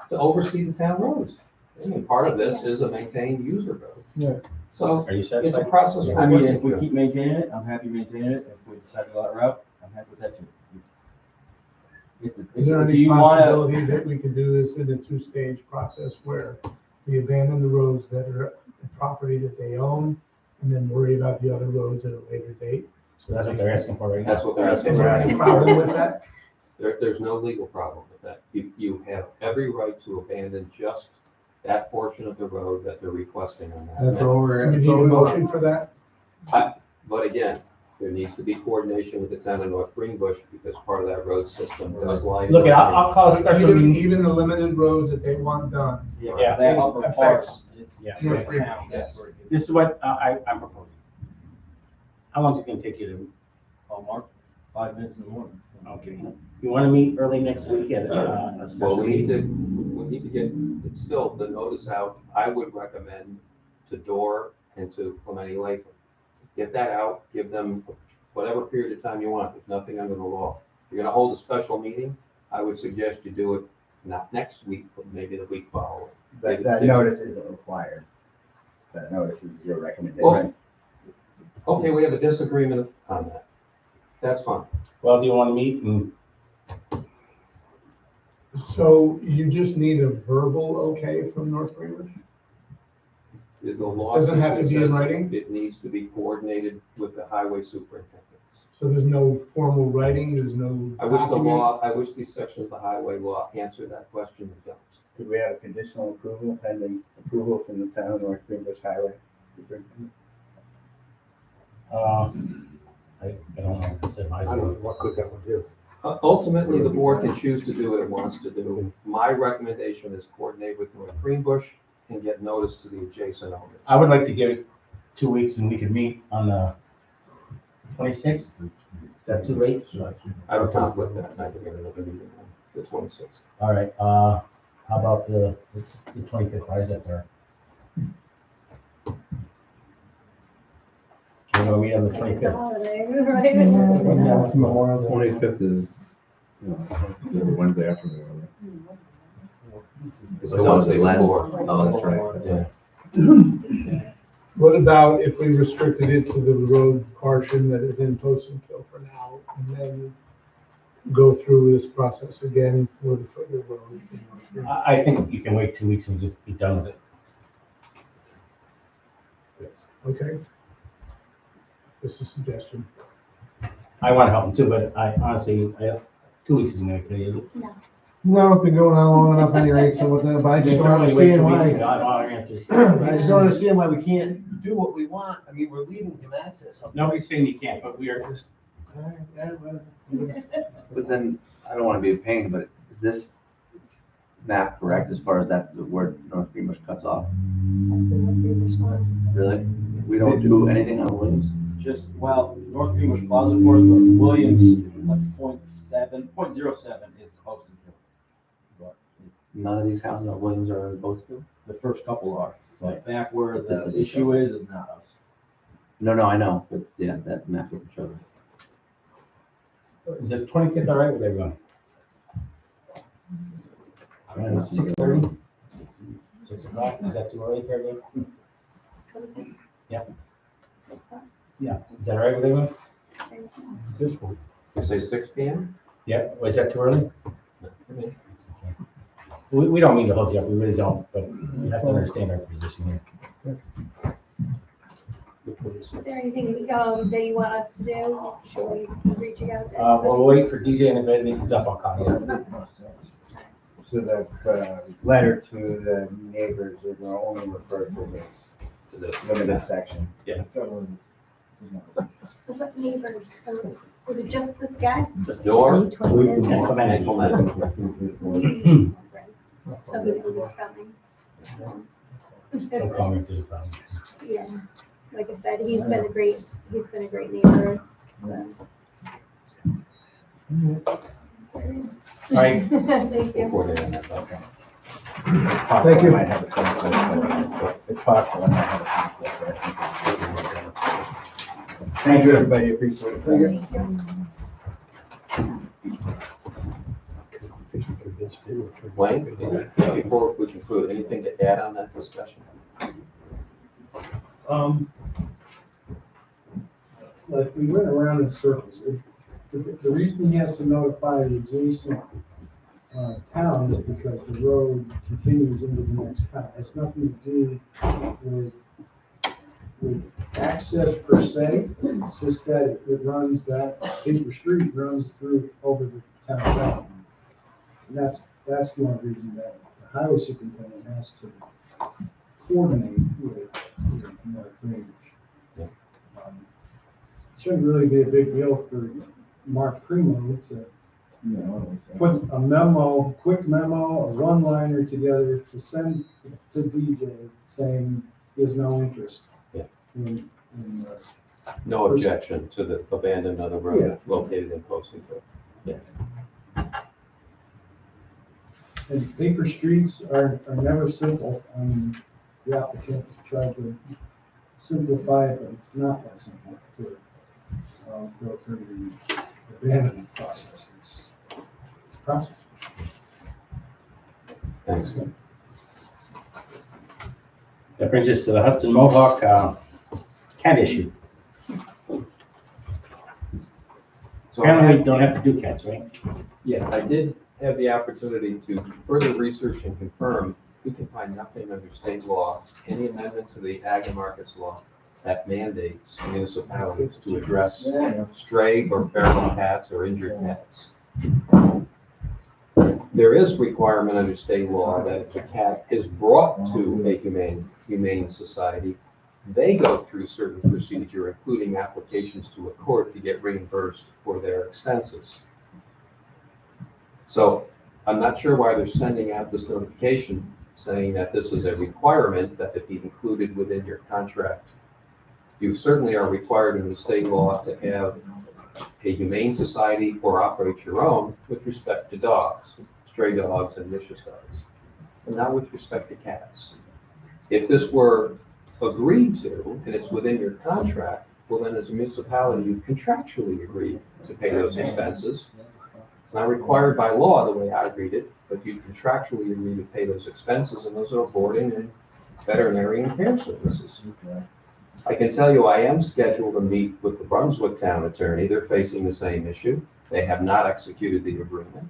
to oversee the town roads. I mean, part of this is a maintained user road. Yeah. So Are you it's a satisfied? process. we're I mean, working if we through. keep maintaining it, I'm happy maintaining it. If we decide to go that route, I'm happy with that too. Is there Do any you wanna, possibility that we could do this in a two-stage process where we abandon the roads that are the property that they own and then worry about the other roads at a later date? So that's what they're asking for right now. That's what they're Is asking. there any problem with that? There's no legal problem with that. You have every right to abandon just that portion of the road that they're requesting on that. That's all we're. Do you need a motion for that? But again, there needs to be coordination with the town of North Greenbush because part of that road system does lie. Look, I'll call a special Even, meeting. even the limited roads that they want done. Yeah. that upper part is, Yeah. the town, that's where it gets. This is what I'm proposing. How long is it gonna take you to, Mark, 5 minutes in the morning. okay, you wanna meet early next week at, a Well, special we need meeting? to get, it's still the notice out. I would recommend to Door and to Clementi Lake. Get that out, give them whatever period of time you want. There's nothing under the law. If you're gonna hold a special meeting, I would suggest you do it not next week, but maybe the week following. That notice isn't required. That notice is your recommendation. Well, okay, we have a disagreement on that. That's fine. Well, do you wanna meet and, So you just need a verbal okay from North Greenwich? The law Doesn't have to be in says writing? It needs to be coordinated with the highway superintendents. So there's no formal writing, there's no I wish the document? law, I wish these sections of the highway law answer that question and don't. Could we have a conditional approval pending approval from the town of North Greenbush Highway Superintendent? I don't know, it's I don't know, advisory. what could that one do? Ultimately, the board can choose to do what it wants to do. My recommendation is coordinate with North Greenbush and get notice to the adjacent owners. I would like to give it 2 weeks and we could meet on the 26th. Is that too late? I have a conflict that night, we're gonna meeting on the 26th. All right, how about the 25th, why is that there? Can we go meet on the It's a 25th? holiday, right? Memorial 25th is, the Wednesday after the other. It's the Wednesday before. Oh, that's right. Yeah. What about if we restricted it to the road portion that is in Postonville for now, and then go through this process again for the further roads? I think you can wait 2 weeks and just be done with it. Okay? Just a suggestion. I want to help them too, but I honestly, 2 weeks isn't gonna kill you. No, it's been going on long enough anyway, so what the, but I just don't Wait 2 understand weeks, why. you got all our answers. I just don't understand why we can't do what we want. I mean, we're leaving him access. Nobody's saying you can't, but we are just, But then, I don't wanna be a pain, but is this map correct as far as that's the where North Greenbush cuts off? Really? We don't do anything on Williams? Just, well, North Greenbush plows of course, but Williams, like 0.07 is Poston Hill. But None of these houses on Williams are in Postville? the first couple are, but back where This the doesn't issue show. is not us. No, I know, but yeah, that map doesn't show that. is it 25th all right with everyone? 6:30? 6 o'clock, is that too early for everyone? Yeah. Yeah, is that all right with everyone? This one. You say 6 P.M.? Yeah, was that too early? We don't mean to hold you up, we really don't, but you have to understand our position here. Is there anything, that you want us to do? Should we reach out to? We'll wait for DJ and if anything comes up, I'll call you. So the letter to the neighbors is going to only refer to this limited section. Yeah. What neighbors? Was it just this guy? Just Door. And Clement. Somebody was coming. Don't call me if there's a problem. Yeah, like I said, he's been a great neighbor. Right. Thank you. Thank you. Might have a conflict, but it's possible I might have a conflict, but I think Thank you, everybody, appreciate it. Thank you. Wayne, before we conclude, anything to add on that discussion? Like, we went around in circles. The reason he has to notify the adjacent town is because the road continues into the next town. It's nothing to do with access per se. It's just that it runs, that paper street runs through over the town boundary. And that's the only reason that the highway superintendent has to coordinate with Mark Greenwich. Shouldn't really be a big deal for Mark Primo to put a memo, quick memo, a one-liner together to send to DJ saying there's no interest. Yeah. in No objection to the abandonment of the road located in Postingville. Yeah. And paper streets are never simple. The applicant tried to simplify it, but it's not that simple to go through the abandonment process. It's a process. Thanks. That brings us to the Hudson Mohawk cat issue. So Apparently we don't have to do cats, right? Yeah, I did have the opportunity to further research and confirm we can find nothing under state law, any amendment to the ag and markets law that mandates municipalities to address stray or feral cats or injured cats. There is requirement under state law that if a cat is brought to a humane society, they go through certain procedure, including applications to a court to get reimbursed for their expenses. So I'm not sure why they're sending out this notification saying that this is a requirement that it be included within your contract. You certainly are required in the state law to have a humane society or operate your own with respect to dogs, stray dogs and vicious dogs, and not with respect to cats. If this were agreed to and it's within your contract, well then as a municipality, you contractually agree to pay those expenses. It's not required by law the way I read it, but you contractually agree to pay those expenses, and those are boarding and veterinary and care services. I can tell you I am scheduled to meet with the Brunswick town attorney. They're facing the same issue. They have not executed the agreement.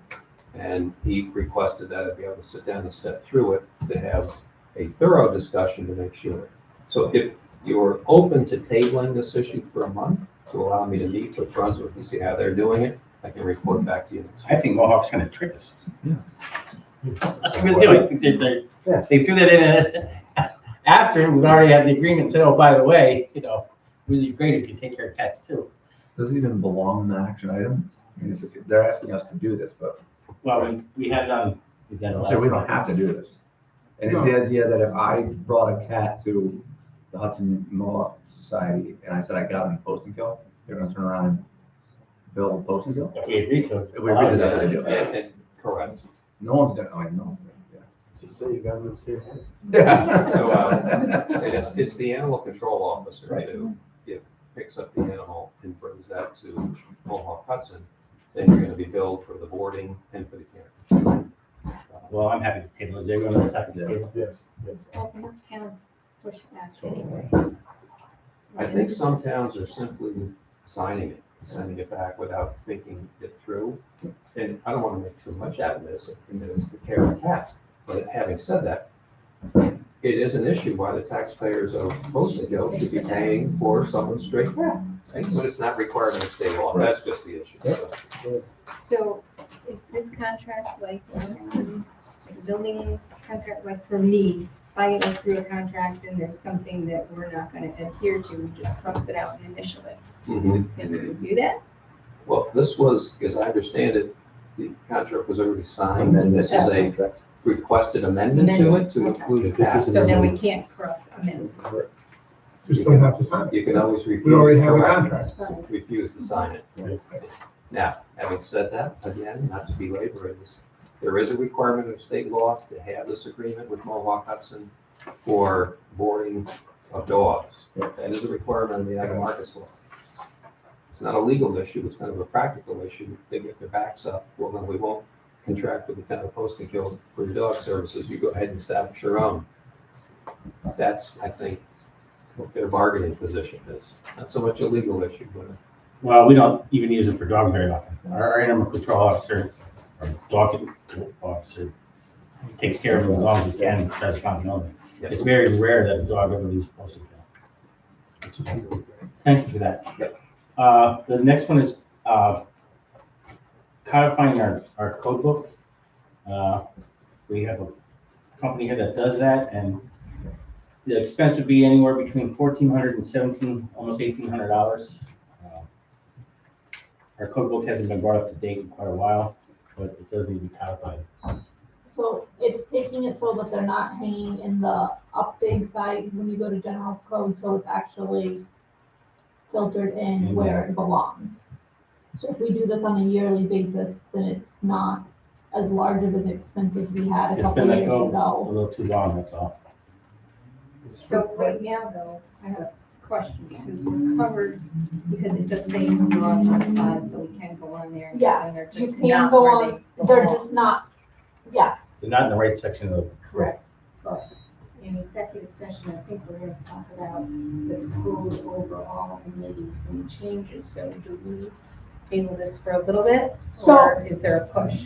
And he requested that I be able to sit down and step through it to have a thorough discussion to make sure. So if you're open to tabling this issue for a month to allow me to meet with Brunswick and see how they're doing it, I can report back to you. I think Mohawk's gonna trick us. I really do. I think they threw that in after we already had the agreement said, oh, by the way, really great if you take care of cats too. Does it even belong in the action item? I mean, they're asking us to do this, but. Well, we had done. So we don't have to do this. And it's the idea that if I brought a cat to the Hudson Mohawk Society and I said I got it in Posting Kill, they're gonna turn around and bill Posting Kill? If we agree to it. If we agree to that, they do. Correct. No one's gonna, no one's gonna, Just say you got them in state. yeah. So, it's the animal control officer who picks up the animal and brings that to Mohawk Hudson. Then you're gonna be billed for the boarding and for the care. Well, I'm happy to table. Is everyone else happy to table? Yes, yes. Well, enough towns push back anyway. I think some towns are simply signing it, sending it back without thinking it through. And I don't want to make too much out of this, and it's the care of cats. But having said that, it is an issue why the taxpayers of Postingville should be paying for someone's stray cat. But it's not required under state law. That's just the issue. So is this contract like the building contract, like for me, if I go through a contract and there's something that we're not gonna adhere to, we just cross it out and initial it? Mhm. Can we do that? Well, this was, as I understand it, the contract was already signed, and this is a requested amendment to it to include cats. So then we can't cross amend. Just don't have to sign it. You can always refuse. We already have a correct, contract. Refuse to sign it. Now, having said that, again, not to belabor this, there is a requirement of state law to have this agreement with Mohawk Hudson for boarding of dogs. That is a requirement in the ag markets law. It's not a legal issue, it's kind of a practical issue. They get their backs up, well, then we won't contract with the town of Postingville for your dog services. You go ahead and establish your own. That's, I think, what their bargaining position is. Not so much a legal issue, but Well, we don't even use it for dogs very often. Our animal control officer, or dog officer, takes care of them as long as he can, tries not to know them. It's very rare that a dog ever leaves postal kill. Thank you for that. The next one is, codifying our code book. We have a company here that does that, and the expense would be anywhere between $1,400 and almost $1,800. Our code book hasn't been brought up to date in quite a while, but it does need to be codified. So it's taking it so that they're not hanging in the update site when you go to general code, so it's actually filtered in where it belongs. So if we do this on a yearly basis, then it's not as large of an expense as we had a It's couple been years a ago. little too long, that's all. So right now though, I have a question because we're covered, because it does say laws on the side, so we can go on there. Yeah, And they're you just can not go where on, they they're belong. just not, yes, They're not in the right section of the. correct. But in executive session, I think we're gonna talk about the code overall and maybe some changes. So do we table this for a little bit? So- Or is there a push?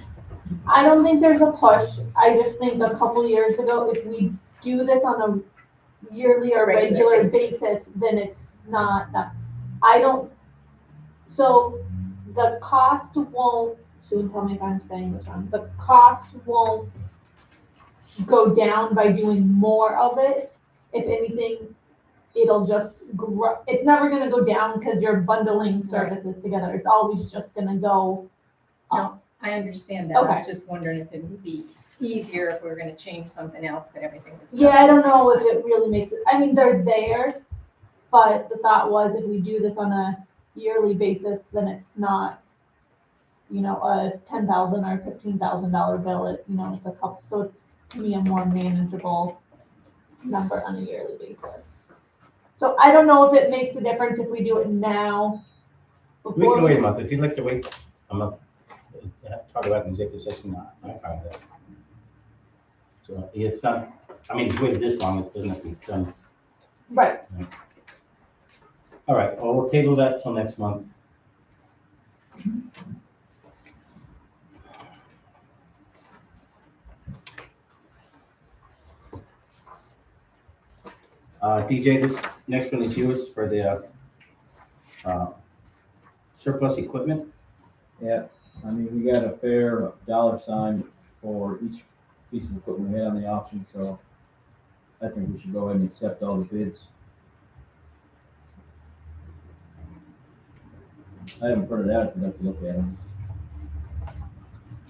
I don't think there's a push. I just think a couple years ago, if we do this on a yearly or Regular regular basis, then it's not that. I don't, so the cost won't, soon tell me if I'm saying this wrong, the cost won't go down by doing more of it. If anything, it'll just grow. It's never gonna go down because you're bundling services together. It's always just gonna go up. I understand that. I was Okay. just wondering if it would be easier if we were gonna change something else, that everything was. done Yeah, I don't the know same if it really makes it, I mean, they're there, but the thought was if we do this on a yearly basis, then it's not, you know, a $10,000 or $15,000 bill, it's a couple, so it's, to me, a more manageable number on a yearly basis. So I don't know if it makes a difference if we do it now. We before can wait a month. If you'd like to wait a month, talk about an executive session, I find that. So it's not, I mean, if you waited this long, it doesn't have to be done. Right. All right, well, we'll table that till next month. DJ, this next one is yours for the surplus equipment. Yeah, I mean, we got a fair dollar sign for each piece of equipment we had on the auction, so I think we should go ahead and accept all the bids. I haven't printed out, if you'd like to look at them.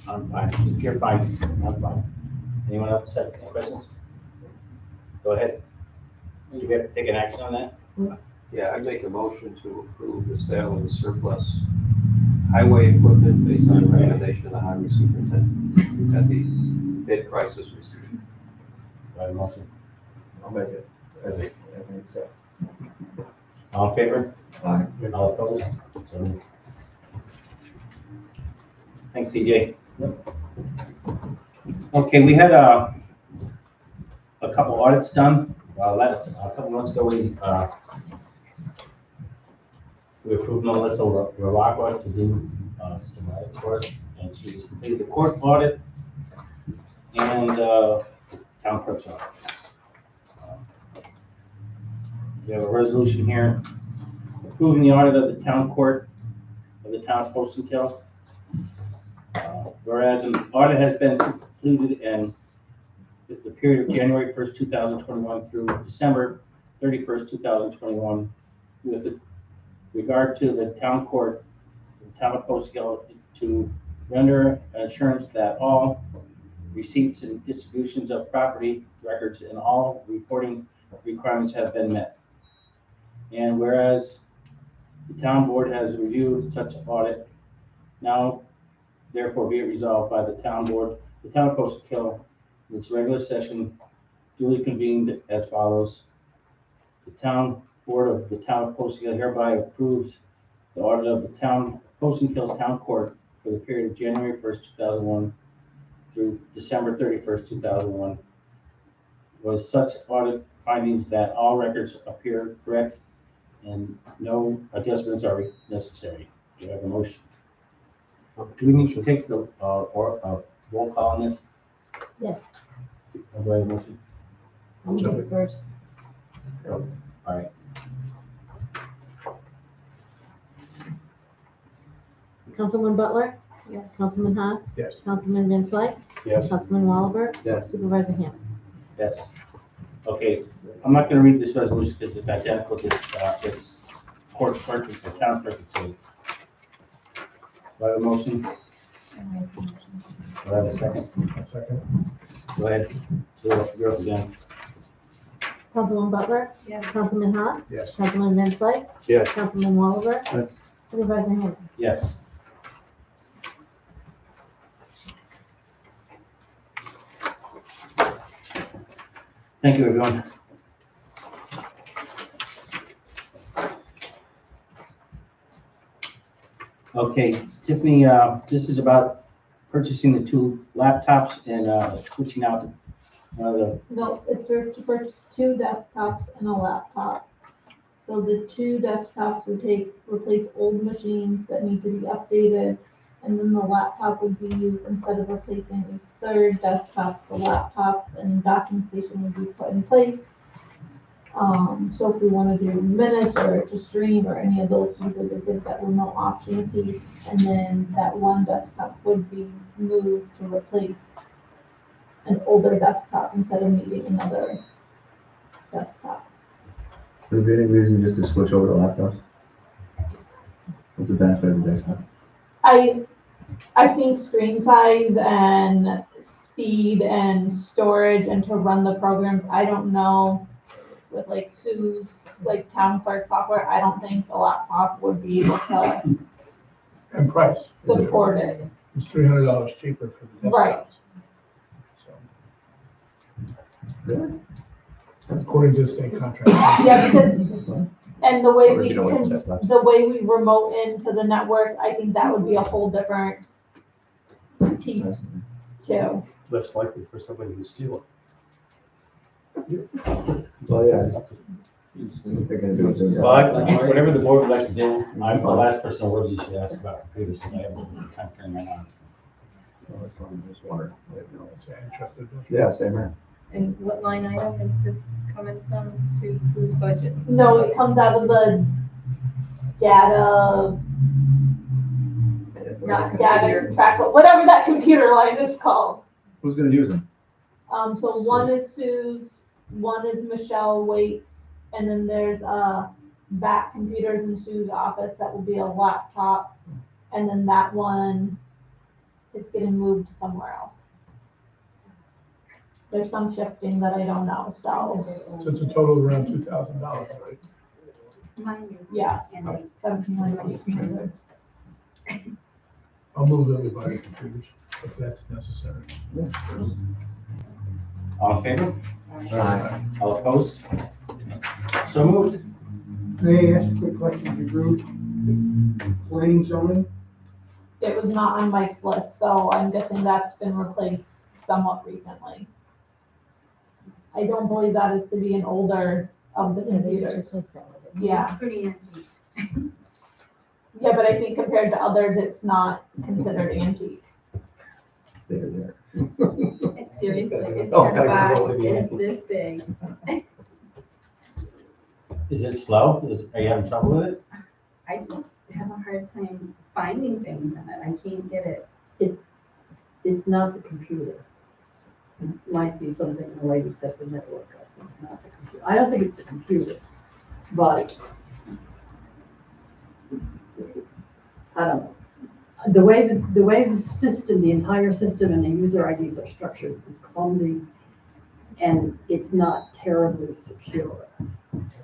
I'm fine. If you're fine, I'm fine. Anyone else have any questions? Go ahead. Do we have to take an action on that? Yeah, I make a motion to approve the sale of the surplus highway equipment based on the recommendation of the highway superintendent at the bid prices received. Do I have a motion? I'll make it as an accept. All in favor? Aye. All opposed? So moved. Thanks, DJ. Okay, we had a couple audits done. A couple months ago, we approved Melissa Ravagua to do some audits for us, and she's completed the court audit and town clerk's audit. We have a resolution here approving the audit of the town court of the town of Poston Hill. Whereas an audit has been completed in the period of January 1st, 2021 through December 31st, 2021, with regard to the town court, the town of Poston Hill, to render assurance that all receipts and distributions of property records and all reporting requirements have been met. And whereas the town board has reviewed such audit, now therefore be it resolved by the town board, the town of Poston Hill, in its regular session duly convened as follows. The town board of the town of Poston Hill hereby approves the audit of the town of Poston Hill Town Court for the period of January 1st, 2001 through December 31st, 2001. Was such audit findings that all records appear correct and no adjustments are necessary. Do you have a motion? Do we need to take the, roll call on this? Yes, Do I have a motion? I'll do it first. All right. Councilman Butler? Yes. Councilman Haas? Yes. Councilman Van Slyke? Yes. Councilman Wallaber? Yes. Supervisor Ham? Yes. Okay, I'm not gonna read this resolution because it's identical to, it's court clerk, it's the town clerk, so. Do I have a motion? Do I have a second? Second. Go ahead. So you're up again. Councilman Butler? Yes. Councilman Haas? Yes. Councilman Van Slyke? Yes. Councilman Wallaber? Yes. Supervisor Ham? Yes. Thank you, everyone. Okay, Tiffany, this is about purchasing the 2 laptops and switching out the No, it's to purchase 2 desktops and a laptop. So the 2 desktops would replace old machines that need to be updated, and then the laptop would be used instead of replacing a 3rd desktop. The laptop and docking station would be put in place. So if we want to do minutes or to stream or any of those, these are the goods that will no option piece. And then that 1 desktop would be moved to replace an older desktop instead of needing another desktop. Would there be any reason just to switch over to laptops? What's the benefit of the desktop? I think screen size and speed and storage and to run the programs, I don't know. With like Sue's like town clerk software, I don't think a laptop would be able to And price. support it. It's $300 cheaper for the desktops. Right. Really? According to the state contract. Yeah, because, and the way Or we you know what, can, that's not- the way we remote into the network, I think that would be a whole different piece too. Less likely for somebody to steal Well, yeah. They're gonna do it. Well, whatever the board would like to do, I'm the last person who you should ask about previously. I have no time turning my on. Just wondering. It's interested. Yeah, same here. And what line item is this coming from? Sue, whose budget? No, it comes out of the data, not data contractual, whatever that computer line is called. Who's gonna use them? So one is Sue's, one is Michelle Waits, and then there's back computers in Sue's office that will be a laptop, and then that one is getting moved to somewhere else. There's some shifting that I don't know, so So it's a total of around $2,000, right? Mine is. yeah, And 1,700. I'll move that we buy the computers if that's necessary. All in favor? Aye. All opposed? So moved. May I ask a quick question, the group? Planning zoning? It was not on Mike's list, so I'm guessing that's been replaced somewhat recently. I don't believe that is to be an older of the Yeah, they just computers. replaced that with it. Yeah, Pretty antique. yeah, but I think compared to others, it's not considered antique. Stay there. It's seriously, it's Oh, in a that box, goes over the and it's this big. Is it slow? Are you having trouble with it? I just have a hard time finding things on it. I can't get it. It's not the computer. It might be something in the way you set the network up. It's not the computer. I don't think it's the computer, but I don't know. The way the system, the entire system and the user IDs are structured is clumsy and it's not terribly secure.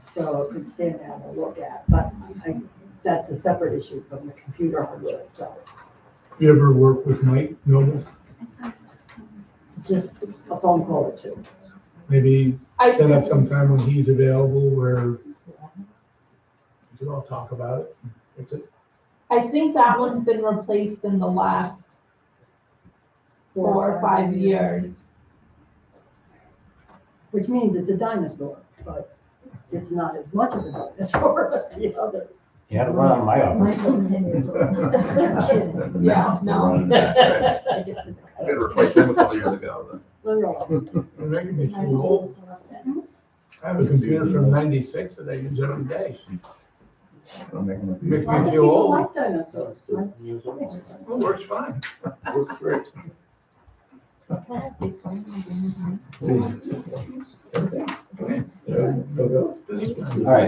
So it could stand down and look at, but that's a separate issue from the computer hardware itself. You ever work with Mike Noble? Just a phone call or two. Maybe set up some time when he's available where you can all talk about it. Fix it. I think that one's been replaced in the last 4 or 5 years. Which means it's a dinosaur, but it's not as much of a dinosaur as the others. You had to run on my office. Michael's 10 years old. Yeah, no. I get to- I gotta replace him a couple years ago. Literally. You're making me feel old. I have a computer from '96 that I use every day. Makes me A lot of feel people old. like dinosaurs. It works fine. Works great. All right,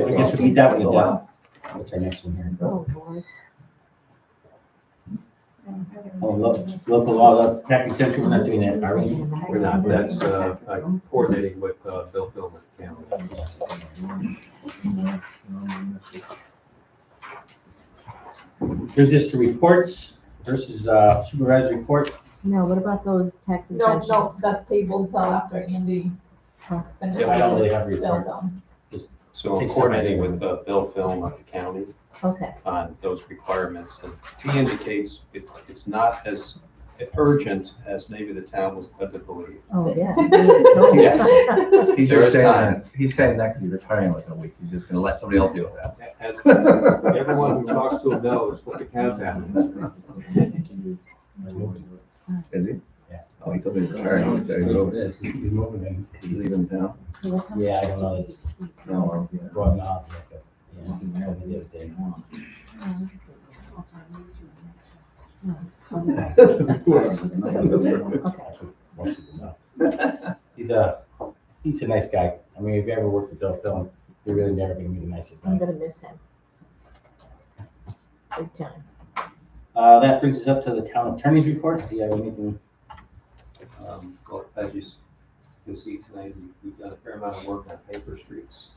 I guess we'll be done with that. What's our next one here? Oh, Lord. Oh, local law, tax exemption, we're not doing that, are we? We're not, that's coordinating with Bill Philbin. Here's just the reports versus supervisor report. No, what about those tax No, exemptions? no, that's tabled till after Andy. finishes Yeah, I don't really have a his report. bill done. So I'm coordinating with Bill Philbin at the county Okay, on those requirements, and he indicates it's not as urgent as maybe the town was led to believe. oh, yeah. Yes. He's There just is saying time. that, he's saying that because he's retiring within a week. He's just gonna let somebody else deal with that. As everyone who talks to him knows what the countdown is. Is he? Yeah. Oh, he told me he's retiring. He's He's moving in. leaving town. Yeah, I don't know, it's No, well, yeah. going off. Yeah, I told me the other day. He's a nice guy. I mean, if you ever worked with Bill Philbin, you're really never gonna meet the nicest I'm guy. gonna miss him. Big time. That brings us up to the town attorney's report. Do you have anything? Well, as you can see tonight, we've done a fair amount of work on paper streets,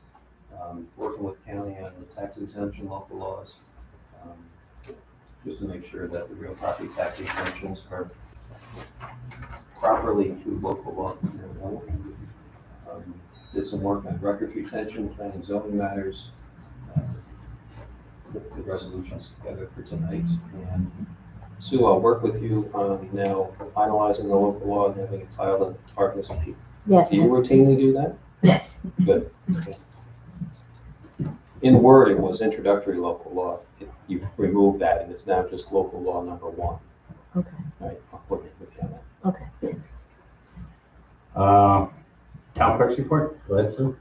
working with county on the tax exemption local laws, just to make sure that the real property tax exemptions are properly to local law. Did some work on records retention, planning zoning matters, put the resolutions together for tonight. And Sue, I'll work with you on now finalizing the local law and having it filed in the departments. Yes. Do you routinely do that? Yes. Good. Okay. In Word, it was introductory local law. You removed that and it's now just local law number 1. Okay, All right, I'll coordinate with you on that. okay. Town clerk's report. Go ahead, Sue.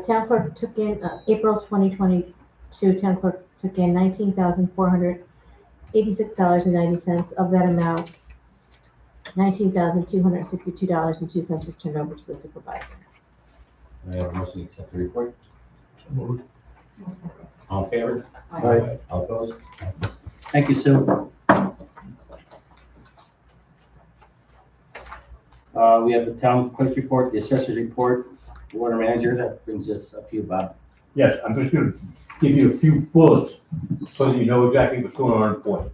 Town clerk took in, April 2022, town clerk took in $19,486.90. Of that amount, $19,262.02 was turned over to the supervisor. I have a motion to accept the report. All in favor? Aye. All opposed? Thank you, Sue. We have the town clerk's report, the assessor's report, the water manager. That brings us up to you, Bob. Yes, I'm just gonna give you a few bullets so that you know exactly what's going on in point.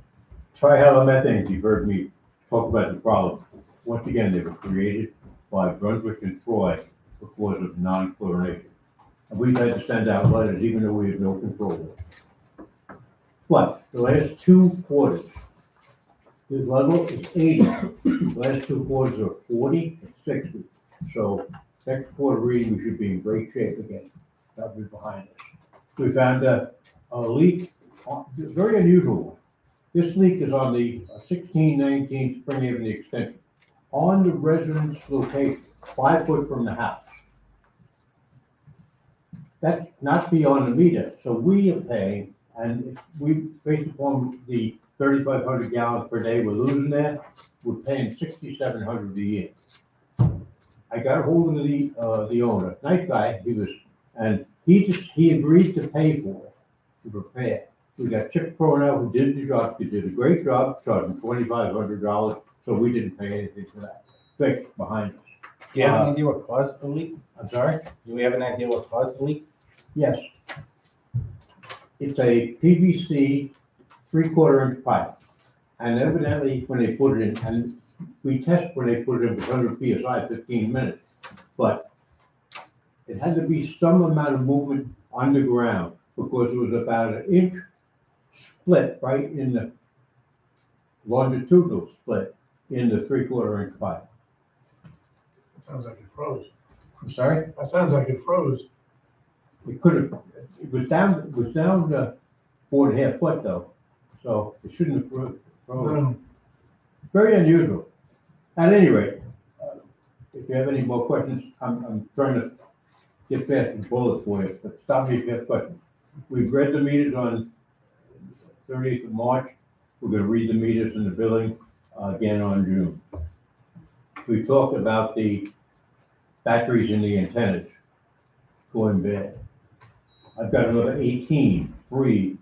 Trihalomethanes, you've heard me talk about the problem. Once again, they were created by Brunswick and Troy because of non-chlorination. And we've had to send out letters even though we have no control over it. But the last 2 quarters, the level is 80. The last 2 quarters are 40 and 60. So next quarter reading, we should be in great shape again. That'll be behind us. We found a leak, a very unusual one. This leak is on the 1619 Spring Avenue extension, on the residence location, 5 foot from the house. That's not beyond the meter, so we are paying, and if we, based upon the 3,500 gallons per day we're losing there, we're paying 6,700 a year. I got a hold of the owner, nice guy, he agreed to pay for it, to repair. We got Chip Cornell who did the job, he did a great job, charged him $2,500, so we didn't pay anything for that. Fixed behind us. Do you have any idea what caused the leak? I'm sorry? Do we have an idea what caused the leak? Yes. It's a PVC 3/4 inch pipe. And evidently, when they put it in, and we test when they put it in with 100 PSI, 15 minutes. But it had to be some amount of movement underground because it was about an inch split right in the longitudinal split in the 3/4 inch pipe. Sounds like it froze. I'm sorry? That sounds like it froze. it was down to 4.5 foot though, so it shouldn't have frozen. Very unusual. At any rate, if you have any more questions, I'm trying to get past the bullet for you, but stop me if you have questions. We've read the meters on 30th of March. We're gonna read the meters in the billing again on June. We talked about the batteries in the antennas going bad. I've got another 18 free,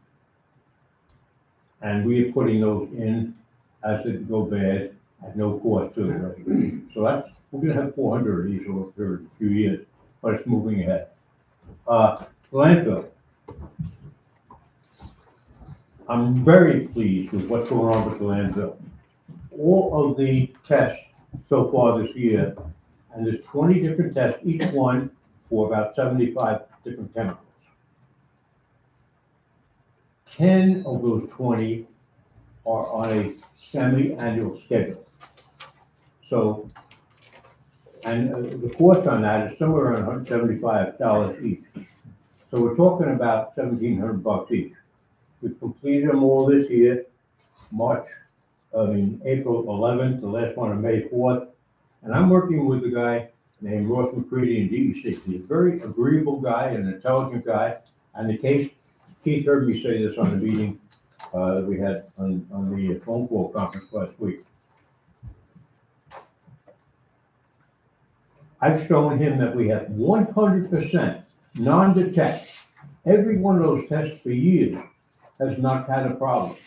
and we are putting those in as it go bad at no cost to it. So we're gonna have 400 of these over a period of a few years, but it's moving ahead. Landfill. I'm very pleased with what's going on with the landfill. All of the tests so far this year, and there's 20 different tests, each one for about 75 different chemicals. 10 of those 20 are on a semi-annual schedule. So, and the cost on that is somewhere around $175 each. So we're talking about $1,700 each. We've completed them all this year, April 11th, the last one on May 4th. And I'm working with a guy named Ross McCready in DEC. He's a very agreeable guy, an intelligent guy. And the case, Keith heard me say this on the meeting that we had on the phone call conference last week. I've shown him that we have 100% non-detect. Every one of those tests for years has not had a problem.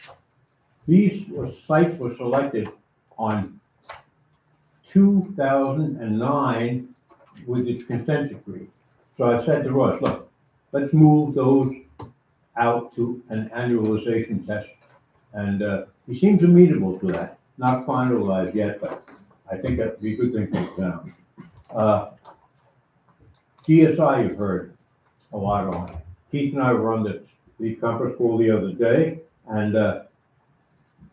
These sites were selected on 2009 with its consent decree. So I said to Ross, look, let's move those out to an annualization test. And he seems amenable to that. Not finalized yet, but I think that'd be a good thing for the town. GSI, you've heard a lot on. Keith and I were on the conference call the other day, and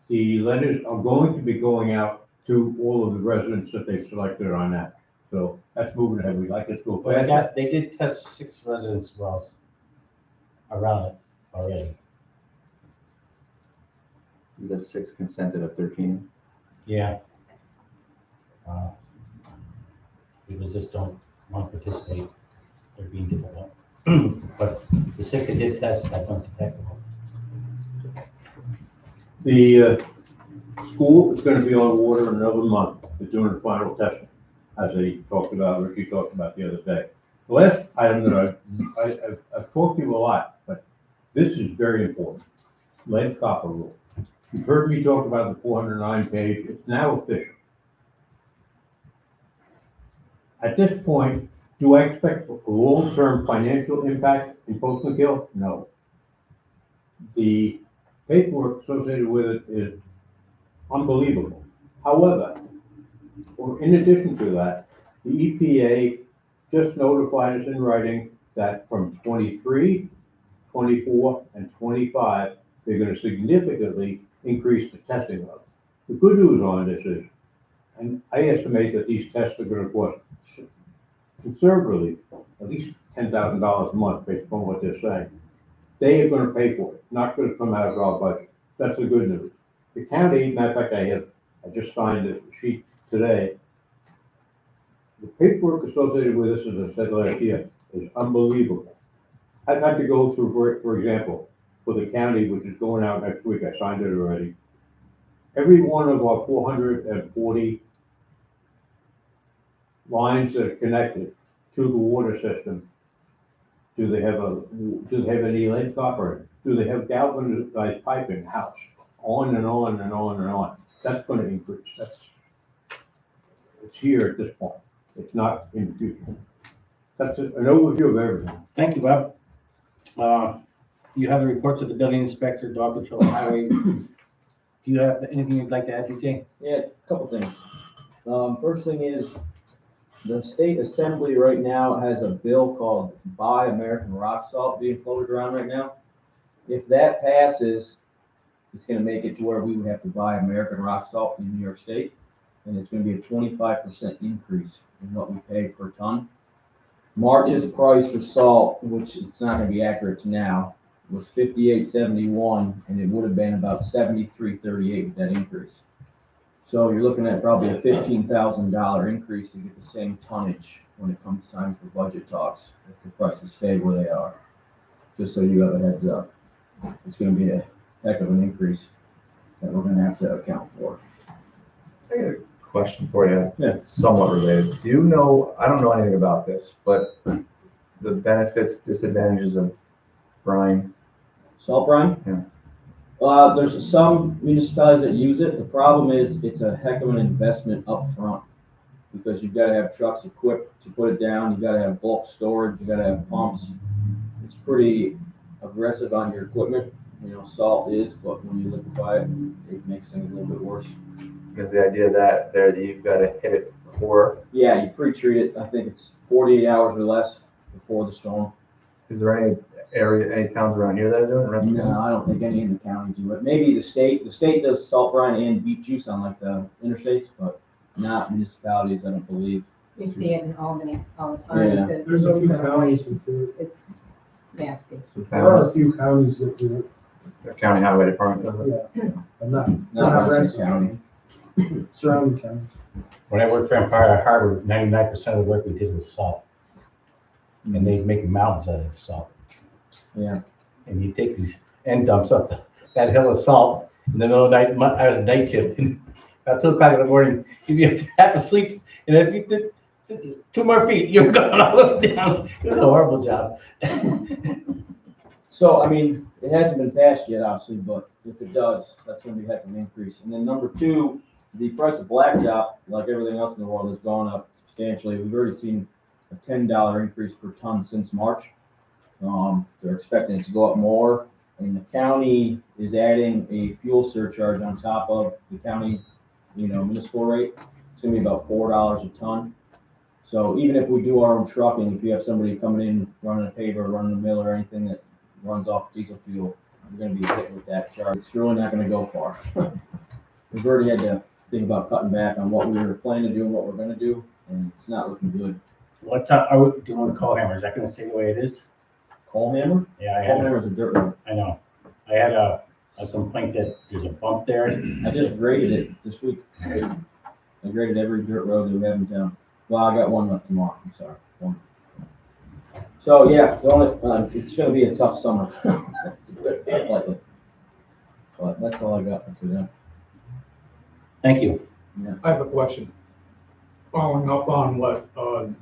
the letters are going to be going out to all of the residents that they've selected on that. So that's moving ahead. We'd like it to go fast. They did test 6 residence wells around it already. The 6 consented of 13. Yeah. People just don't want to participate. They're being difficult. But the 6 that did test, that's undetectable. The school is going to be on water in another month. They're doing the final testing, as Ricky talked about the other day. The last item that I've talked to you a lot, but this is very important. Lead copper rule. You've heard me talk about the 409 page. It's now official. At this point, do I expect a long-term financial impact in Post McGill? No. The paperwork associated with it is unbelievable. However, in addition to that, the EPA just notified us in writing that from 23, 24, and 25, they're going to significantly increase the testing level. The good news on this is, and I estimate that these tests are going to cost conservatively at least $10,000 a month based upon what they're saying. They are going to pay for it, not going to come out of our budget. That's the good news. The county, matter of fact, I just signed a sheet today. The paperwork associated with this, as I said last year, is unbelievable. I've had to go through, for example, for the county, which is going out next week, I signed it already. Every one of our 440 lines that are connected to the water system, do they have any lead copper? Do they have galvanized pipe in the house? On and on and on and on. That's going to increase. It's here at this point. It's not in the future. That's an overview of everything. Thank you, Bob. You have the reports of the building inspector, dog patrol, highway. Do you have anything you'd like to add, DJ? Yeah, a couple things. First thing is, the state assembly right now has a bill called Buy American Rock Salt being floated around right now. If that passes, it's gonna make it to where we would have to buy American rock salt in New York State. And it's gonna be a 25% increase in what we pay per ton. March's price for salt, which it's not gonna be accurate to now, was 58.71, and it would have been about 73.38 with that increase. So you're looking at probably a $15,000 increase to get the same tonnage when it comes time for budget talks, if the prices stay where they are. Just so you have a heads up. It's gonna be a heck of an increase that we're gonna have to account for. I got a question for you. Yeah. It's somewhat related. Do you know, I don't know anything about this, but the benefits, disadvantages of brine? Salt brine? Yeah. There's some municipalities that use it. The problem is it's a heck of an investment up front because you've got to have trucks equipped to put it down. You've got to have bulk storage. You've got to have pumps. It's pretty aggressive on your equipment. You know, salt is, but when you liquefy it, it makes things a little bit worse. Because the idea that you've got to hit it before. Yeah, you pre-treat it. I think it's 48 hours or less before the storm. Is there any towns around here that are doing it? No, I don't think any in the county do it. Maybe the state does salt brine and beet juice on like the interstates, but not municipalities, I don't believe. You see it in Albany all the time. Yeah. The There's a few roads are counties white. that do it. It's nasty. There are a few counties that do it. The county highway department does it. Yeah, but not Washington County. Surrounding counties. When I worked for Empire Harbor, 99% of the work we did was salt. And they make mountains out of the salt. Yeah. And you take these end dumps up that hill of salt in the middle of the night. I was a night shift, and about 2 o'clock in the morning, if you have to have to sleep, and if you did 2 more feet, you're going all the way down. It was a horrible job. So, I mean, it hasn't been passed yet, obviously, but if it does, that's gonna be a heck of an increase. And then number 2, the price of blacktop, like everything else in the world, has gone up substantially. We've already seen a $10 increase per ton since March. They're expecting it to go up more, and the county is adding a fuel surcharge on top of the county, municipal rate. It's gonna be about $4 a ton. So even if we do our own trucking, if you have somebody coming in running a paver, running a mill, or anything that runs off diesel fuel, you're gonna be hit with that charge. It's really not gonna go far. We've already had to think about cutting back on what we were planning to do and what we're gonna do, and it's not looking good. What time are we doing the coal hammer? Is that gonna stay the way it is? Coal hammer? Yeah, Coal hammer is a dirt road. I know. I had a complaint that there's a bump there. I just graded it this week. I graded every dirt road that we have in town. Well, I got one left tomorrow, I'm sorry. One. So, yeah, it's gonna be a tough summer. Likely. But that's all I got for today. Thank you. Yeah. I have a question. Following up on what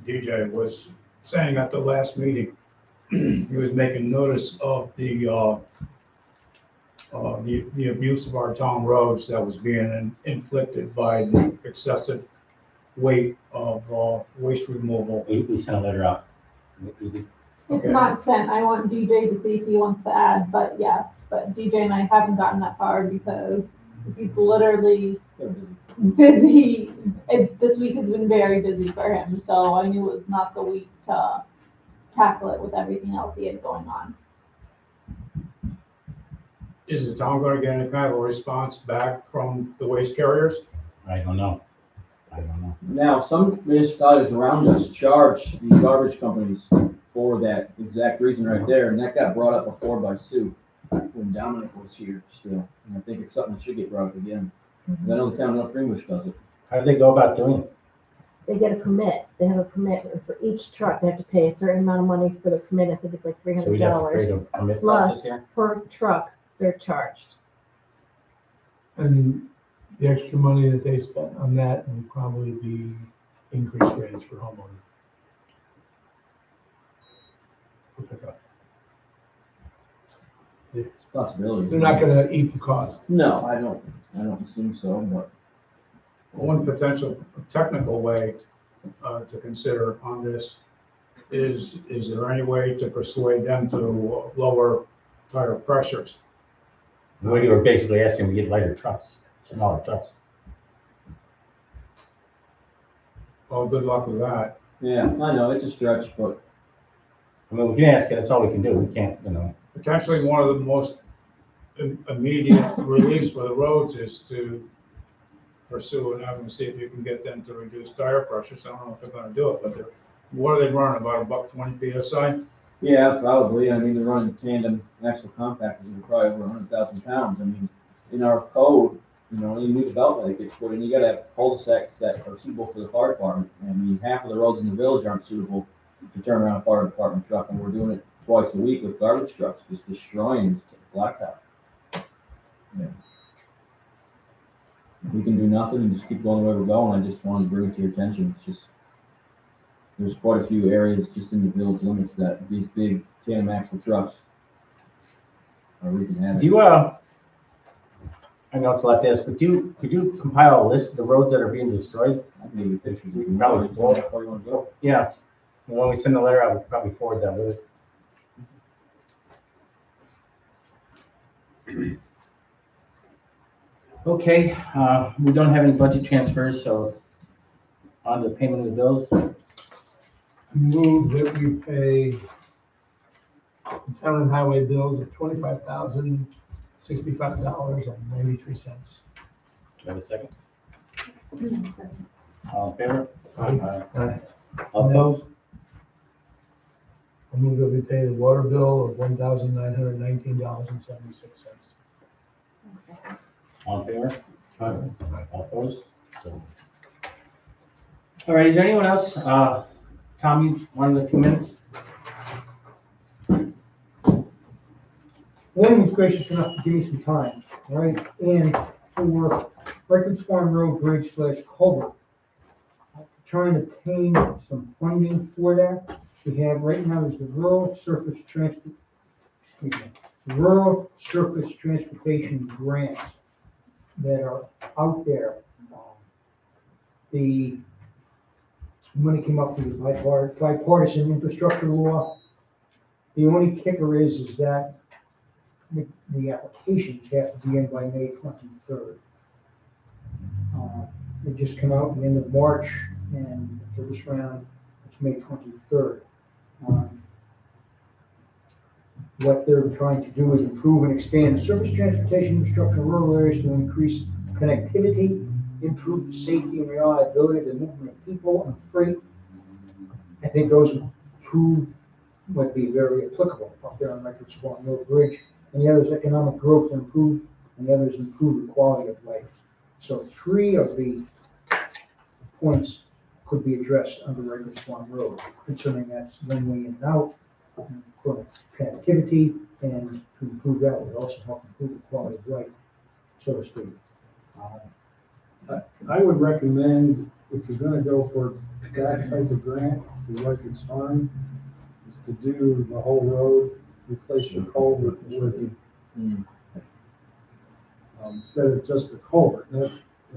DJ was saying at the last meeting, he was making notice of the abuse of our town roads that was being inflicted by the excessive weight of waste removal. We sent a letter out. It's not sent. I want DJ to see if he wants to add, but yes, but DJ and I haven't gotten that far because he's literally busy. This week has been very busy for him, so I knew it was not the week to tackle it with everything else he had going on. Is the town going to get any kind of a response back from the waste carriers? I don't know. Now, some municipalities around us charge the garbage companies for that exact reason right there, and that got brought up before by Sue when Dominic was here still. And I think it's something that should get brought up again. I know the town of North Greenwich does it. How do they go about doing it? They get a permit. They have a permit, and for each truck, they have to pay a certain amount of money for the permit. I think it's like So we have to create $300. a permit Plus, process here? per truck, they're charged. And the extra money that they spent on that would probably be increased rates for homeowners. For pickup. It's a possibility. They're not gonna eat the cost. No, I don't assume so, but. One potential technical way to consider on this is there any way to persuade them to lower tire pressures? We were basically asking them to get lighter trucks, smaller trucks. Well, good luck with that. Yeah, I know, it's a stretch, but. I mean, we can ask it, that's all we can do. We can't, Potentially one of the most immediate reliefs for the roads is to pursue and have them see if you can get them to reduce tire pressures. I don't know if they're gonna do it, but What are they running, about $120 PSI? Yeah, probably. I mean, they're running tandem axle compactors that are probably over 100,000 pounds. I mean, in our code, you know, you need a belt that gets put in. You gotta have cul-de-sacs that are suitable for the fire department. I mean, half of the roads in the village aren't suitable to turn around a fire department truck, and we're doing it twice a week with garbage trucks, just destroying blacktop. Yeah. We can do nothing and just keep going the way we're going. I just wanted to bring it to your attention. It's just, there's quite a few areas just in the village limits that these big tandem axle trucks are wreaking havoc. Do you, I know it's a lot to ask, but could you compile a list of the roads that are being destroyed? I can give you pictures. We can probably Where you wanna go? Yeah, and when we send the letter, I would probably forward that with it. Okay, we don't have any budget transfers, so on to payment of the bills. Move that we pay the town and highway bills of $25,065.93. Do you have a second? All in favor? Aye. All opposed? I move that we pay the water bill of $1,919.76. All in favor? All opposed? So. All right, is there anyone else? Tom, you wanted the 2 minutes? Lynn was gracious enough to give me some time, all right? And for Records Farm Road Bridge / culvert, trying to obtain some funding for that. We have right now is the rural surface transportation grants that are out there. The money came up through the bipartisan infrastructure law. The only kicker is that the applications have to be in by May 23rd. They just come out at the end of March, and for this round, it's May 23rd. What they're trying to do is improve and expand the surface transportation infrastructure in rural areas to increase connectivity, improve the safety and reliability of the movement of people and freight. I think those two would be very applicable up there on Records Farm Road Bridge. And the other is economic growth and improve, and the other is improve the quality of life. So 3 of the points could be addressed under Records Farm Road, considering that's one-way in and out, for connectivity, and to improve that would also help improve the quality of life, so to speak. I would recommend, if you're gonna go for that type of grant, for Records Farm, is to do the whole road, replace the culvert with it. Instead of just the culvert. That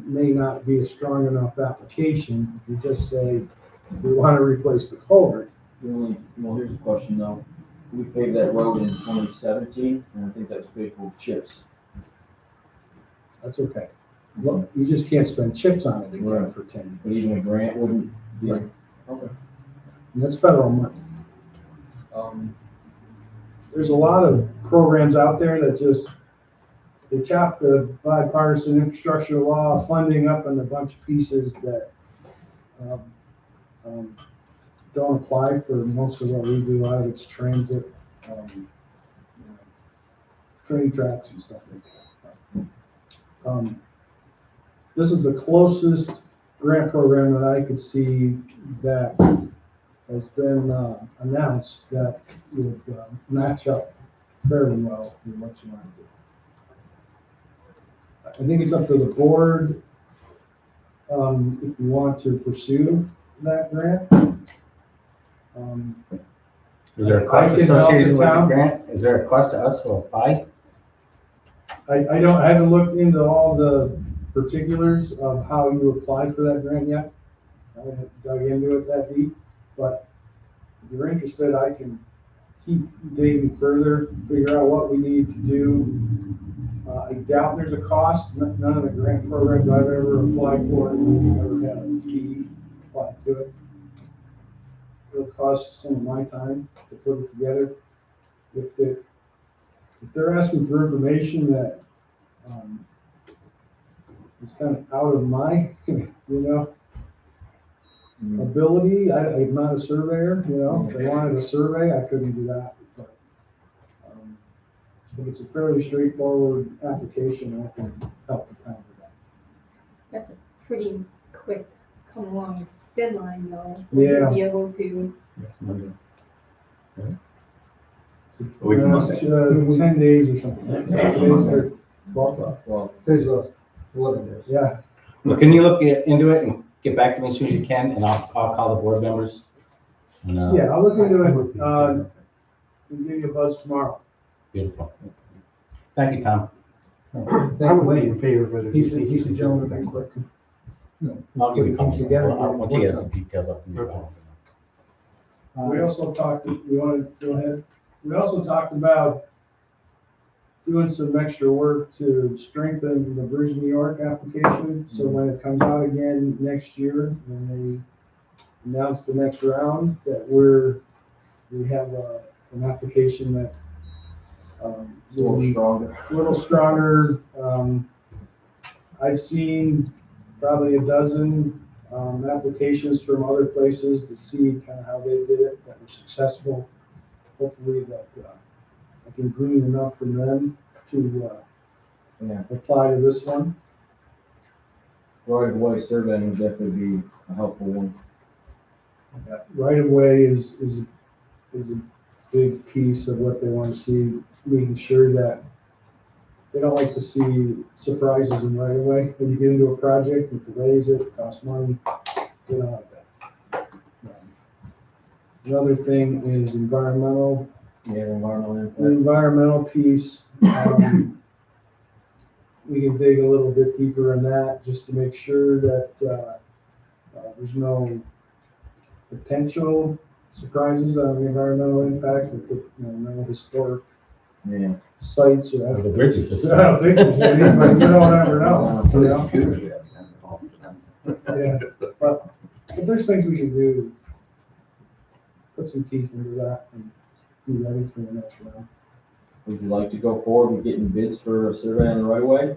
may not be a strong enough application if you just say, we want to replace the culvert. Well, here's the question though. We paved that road in 2017, and I think that was paid for with chips. That's okay. Look, you just can't spend chips on it again for 10 years. But even a grant wouldn't be. Right. Okay. And that's federal money. There's a lot of programs out there that just, they chop the bipartisan infrastructure law funding up in a bunch of pieces that don't apply for most of what we do. A lot of it's transit, train tracks and stuff like that. This is the closest grant program that I could see that has been announced that would match up fairly well with what you want to do. I think it's up to the board if you want to pursue that grant. Is there a cost associated with the grant? Is there a cost to us to apply? I haven't looked into all the particulars of how you applied for that grant yet. I haven't dug into it that deep, but if you're interested, I can keep digging further, figure out what we need to do. I doubt there's a cost. None of the grant programs I've ever applied for have ever had a fee applied to it. It'll cost some of my time to put it together. If they're asking for information that is kind of out of my, ability. I'm not a surveyor, you know, if they wanted a survey, I couldn't do that. But if it's a fairly straightforward application, I can help the town with that. That's a pretty quick come along deadline though. Yeah. Be able to, We can look at it. 10 days or something. Today's the 12th. Well, Today's 11 days. Yeah. Well, can you look into it and get back to me as soon as you can, and I'll call the board members? And, Yeah, I'll look into it, and give you a buzz tomorrow. Beautiful. Thank you, Tom. I would wait in favor, but he's a gentleman, very quick. I'll give you a Put things together. call. Once he has the details up. We also talked, you want to go ahead? We also talked about doing some extra work to strengthen the Bridge New York application. So when it comes out again next year, when they announce the next round, that we have an application that a little stronger. a little stronger. I've seen probably a dozen applications from other places to see kind of how they did it that were successful. Hopefully that I can glean enough from them to apply to this one. Right of way surveying would definitely be a helpful one. Right of way is a big piece of what they want to see, making sure that they don't like to see surprises in right of way. When you get into a project, it delays it, costs money, they don't like that. Another thing is environmental. Yeah, environmental impact. The environmental piece, we can dig a little bit deeper in that just to make sure that there's no potential surprises on the environmental impact. We could, no historic sites or The bridges. I don't think there's any, but you don't ever know. You know? Yeah, but if there's things we can do, put some teeth into that and be ready for the next round. Would you like to go forward with getting bids for a survey on the right of way?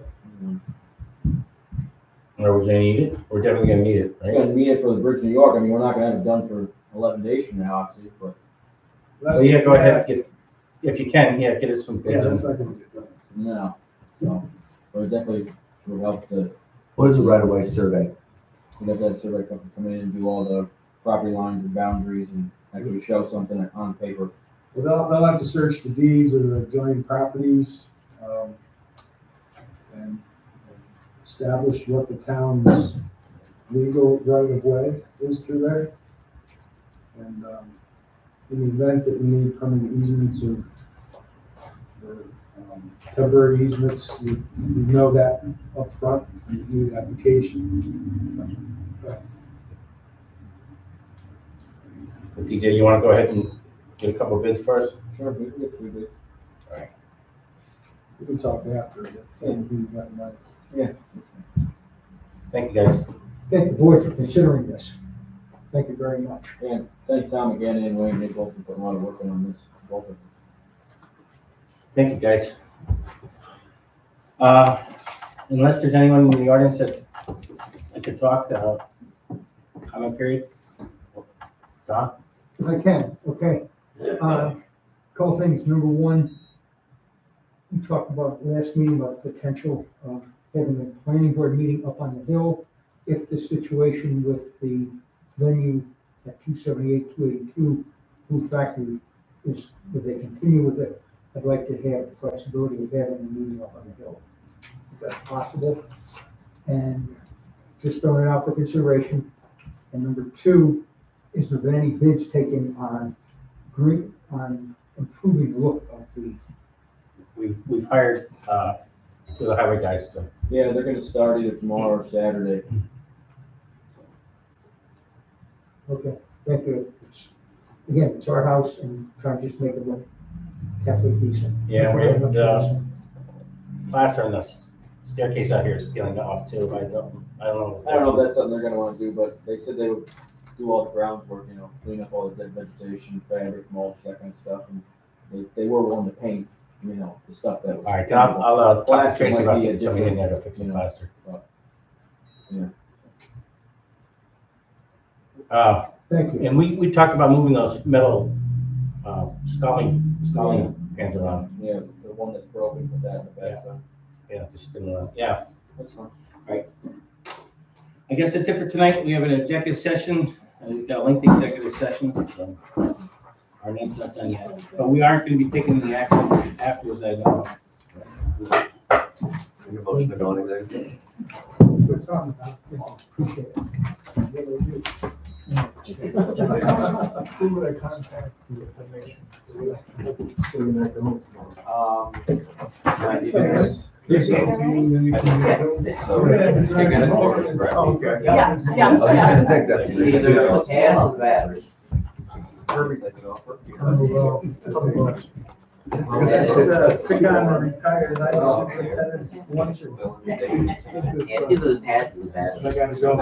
Are we gonna need it? We're definitely gonna need it, We're gonna need it for the Bridge New York. I mean, we're not gonna have it done for 11 days from now, obviously, but. So yeah, go ahead, if you can, get us some bids. Yeah, that's not gonna get done. No, so, but it definitely would help to. What is a right of way survey? We'd have that survey company come in and do all the property lines and boundaries and actually show something on paper. Well, they'll have to search the deeds of the adjoining properties, and establish what the town's legal right of way is through there. And, in the event that we need permanent easements or temporary easements, you know that up front, you do the application. DJ, you wanna go ahead and get a couple bids first? Sure, we can get 3 bids. All right. We can talk after. Yeah. Thank you, guys. Thank the board for considering this. Thank you very much. And thank Tom again and Wayne, they both put a lot of work in on this, both of them. Thank you, guys. Unless there's anyone in the audience that I could talk, comment period? Don? I can, okay. Couple things. Number one, we talked about last meeting about the potential of having a planning board meeting up on the hill if the situation with the venue at 278, 282 Food Factory is, if they continue with it, I'd like to have the flexibility of having a meeting up on the hill. If that's possible. And just throwing it out for consideration. And number two, is there been any bids taken on improving the look of the? We've hired, the highway guys to. Yeah, they're gonna start either tomorrow or Saturday. Okay, thank you. Again, it's our house and trying to just make it look halfway decent. Yeah, we're, the plaster and the staircase out here is peeling off too. I don't know. I don't know if that's something they're gonna wanna do, but they said they would do all the groundwork, clean up all the dead vegetation, fabric, mulch, that kind of stuff, and they were willing to paint, the stuff that was. All right, then I'll talk to Plaster Tracy might about be a getting somebody in there to different, fix the plaster. Yeah. Thank you. And we talked about moving those metal, sculling pans around. Yeah, the one that's broken, put that in the back, so. Yeah, just spin around, yeah. That's fine. I guess that's it for tonight. We have an executive session. We've got a lengthy executive session. So our name's not done yet, but we aren't going to be taking any action afterwards. I know. Your motion to go into executive. Good talking about it. Appreciate it. Who would I contact for information? So you're not going Yes, then you can get them. So, let's take it as ordered, correct? Okay. Yeah, yeah. I was just gonna take that. Perfect. Take it off. Pick on the retired. Oh, okay. One. It's either the pads or the pads. I gotta go.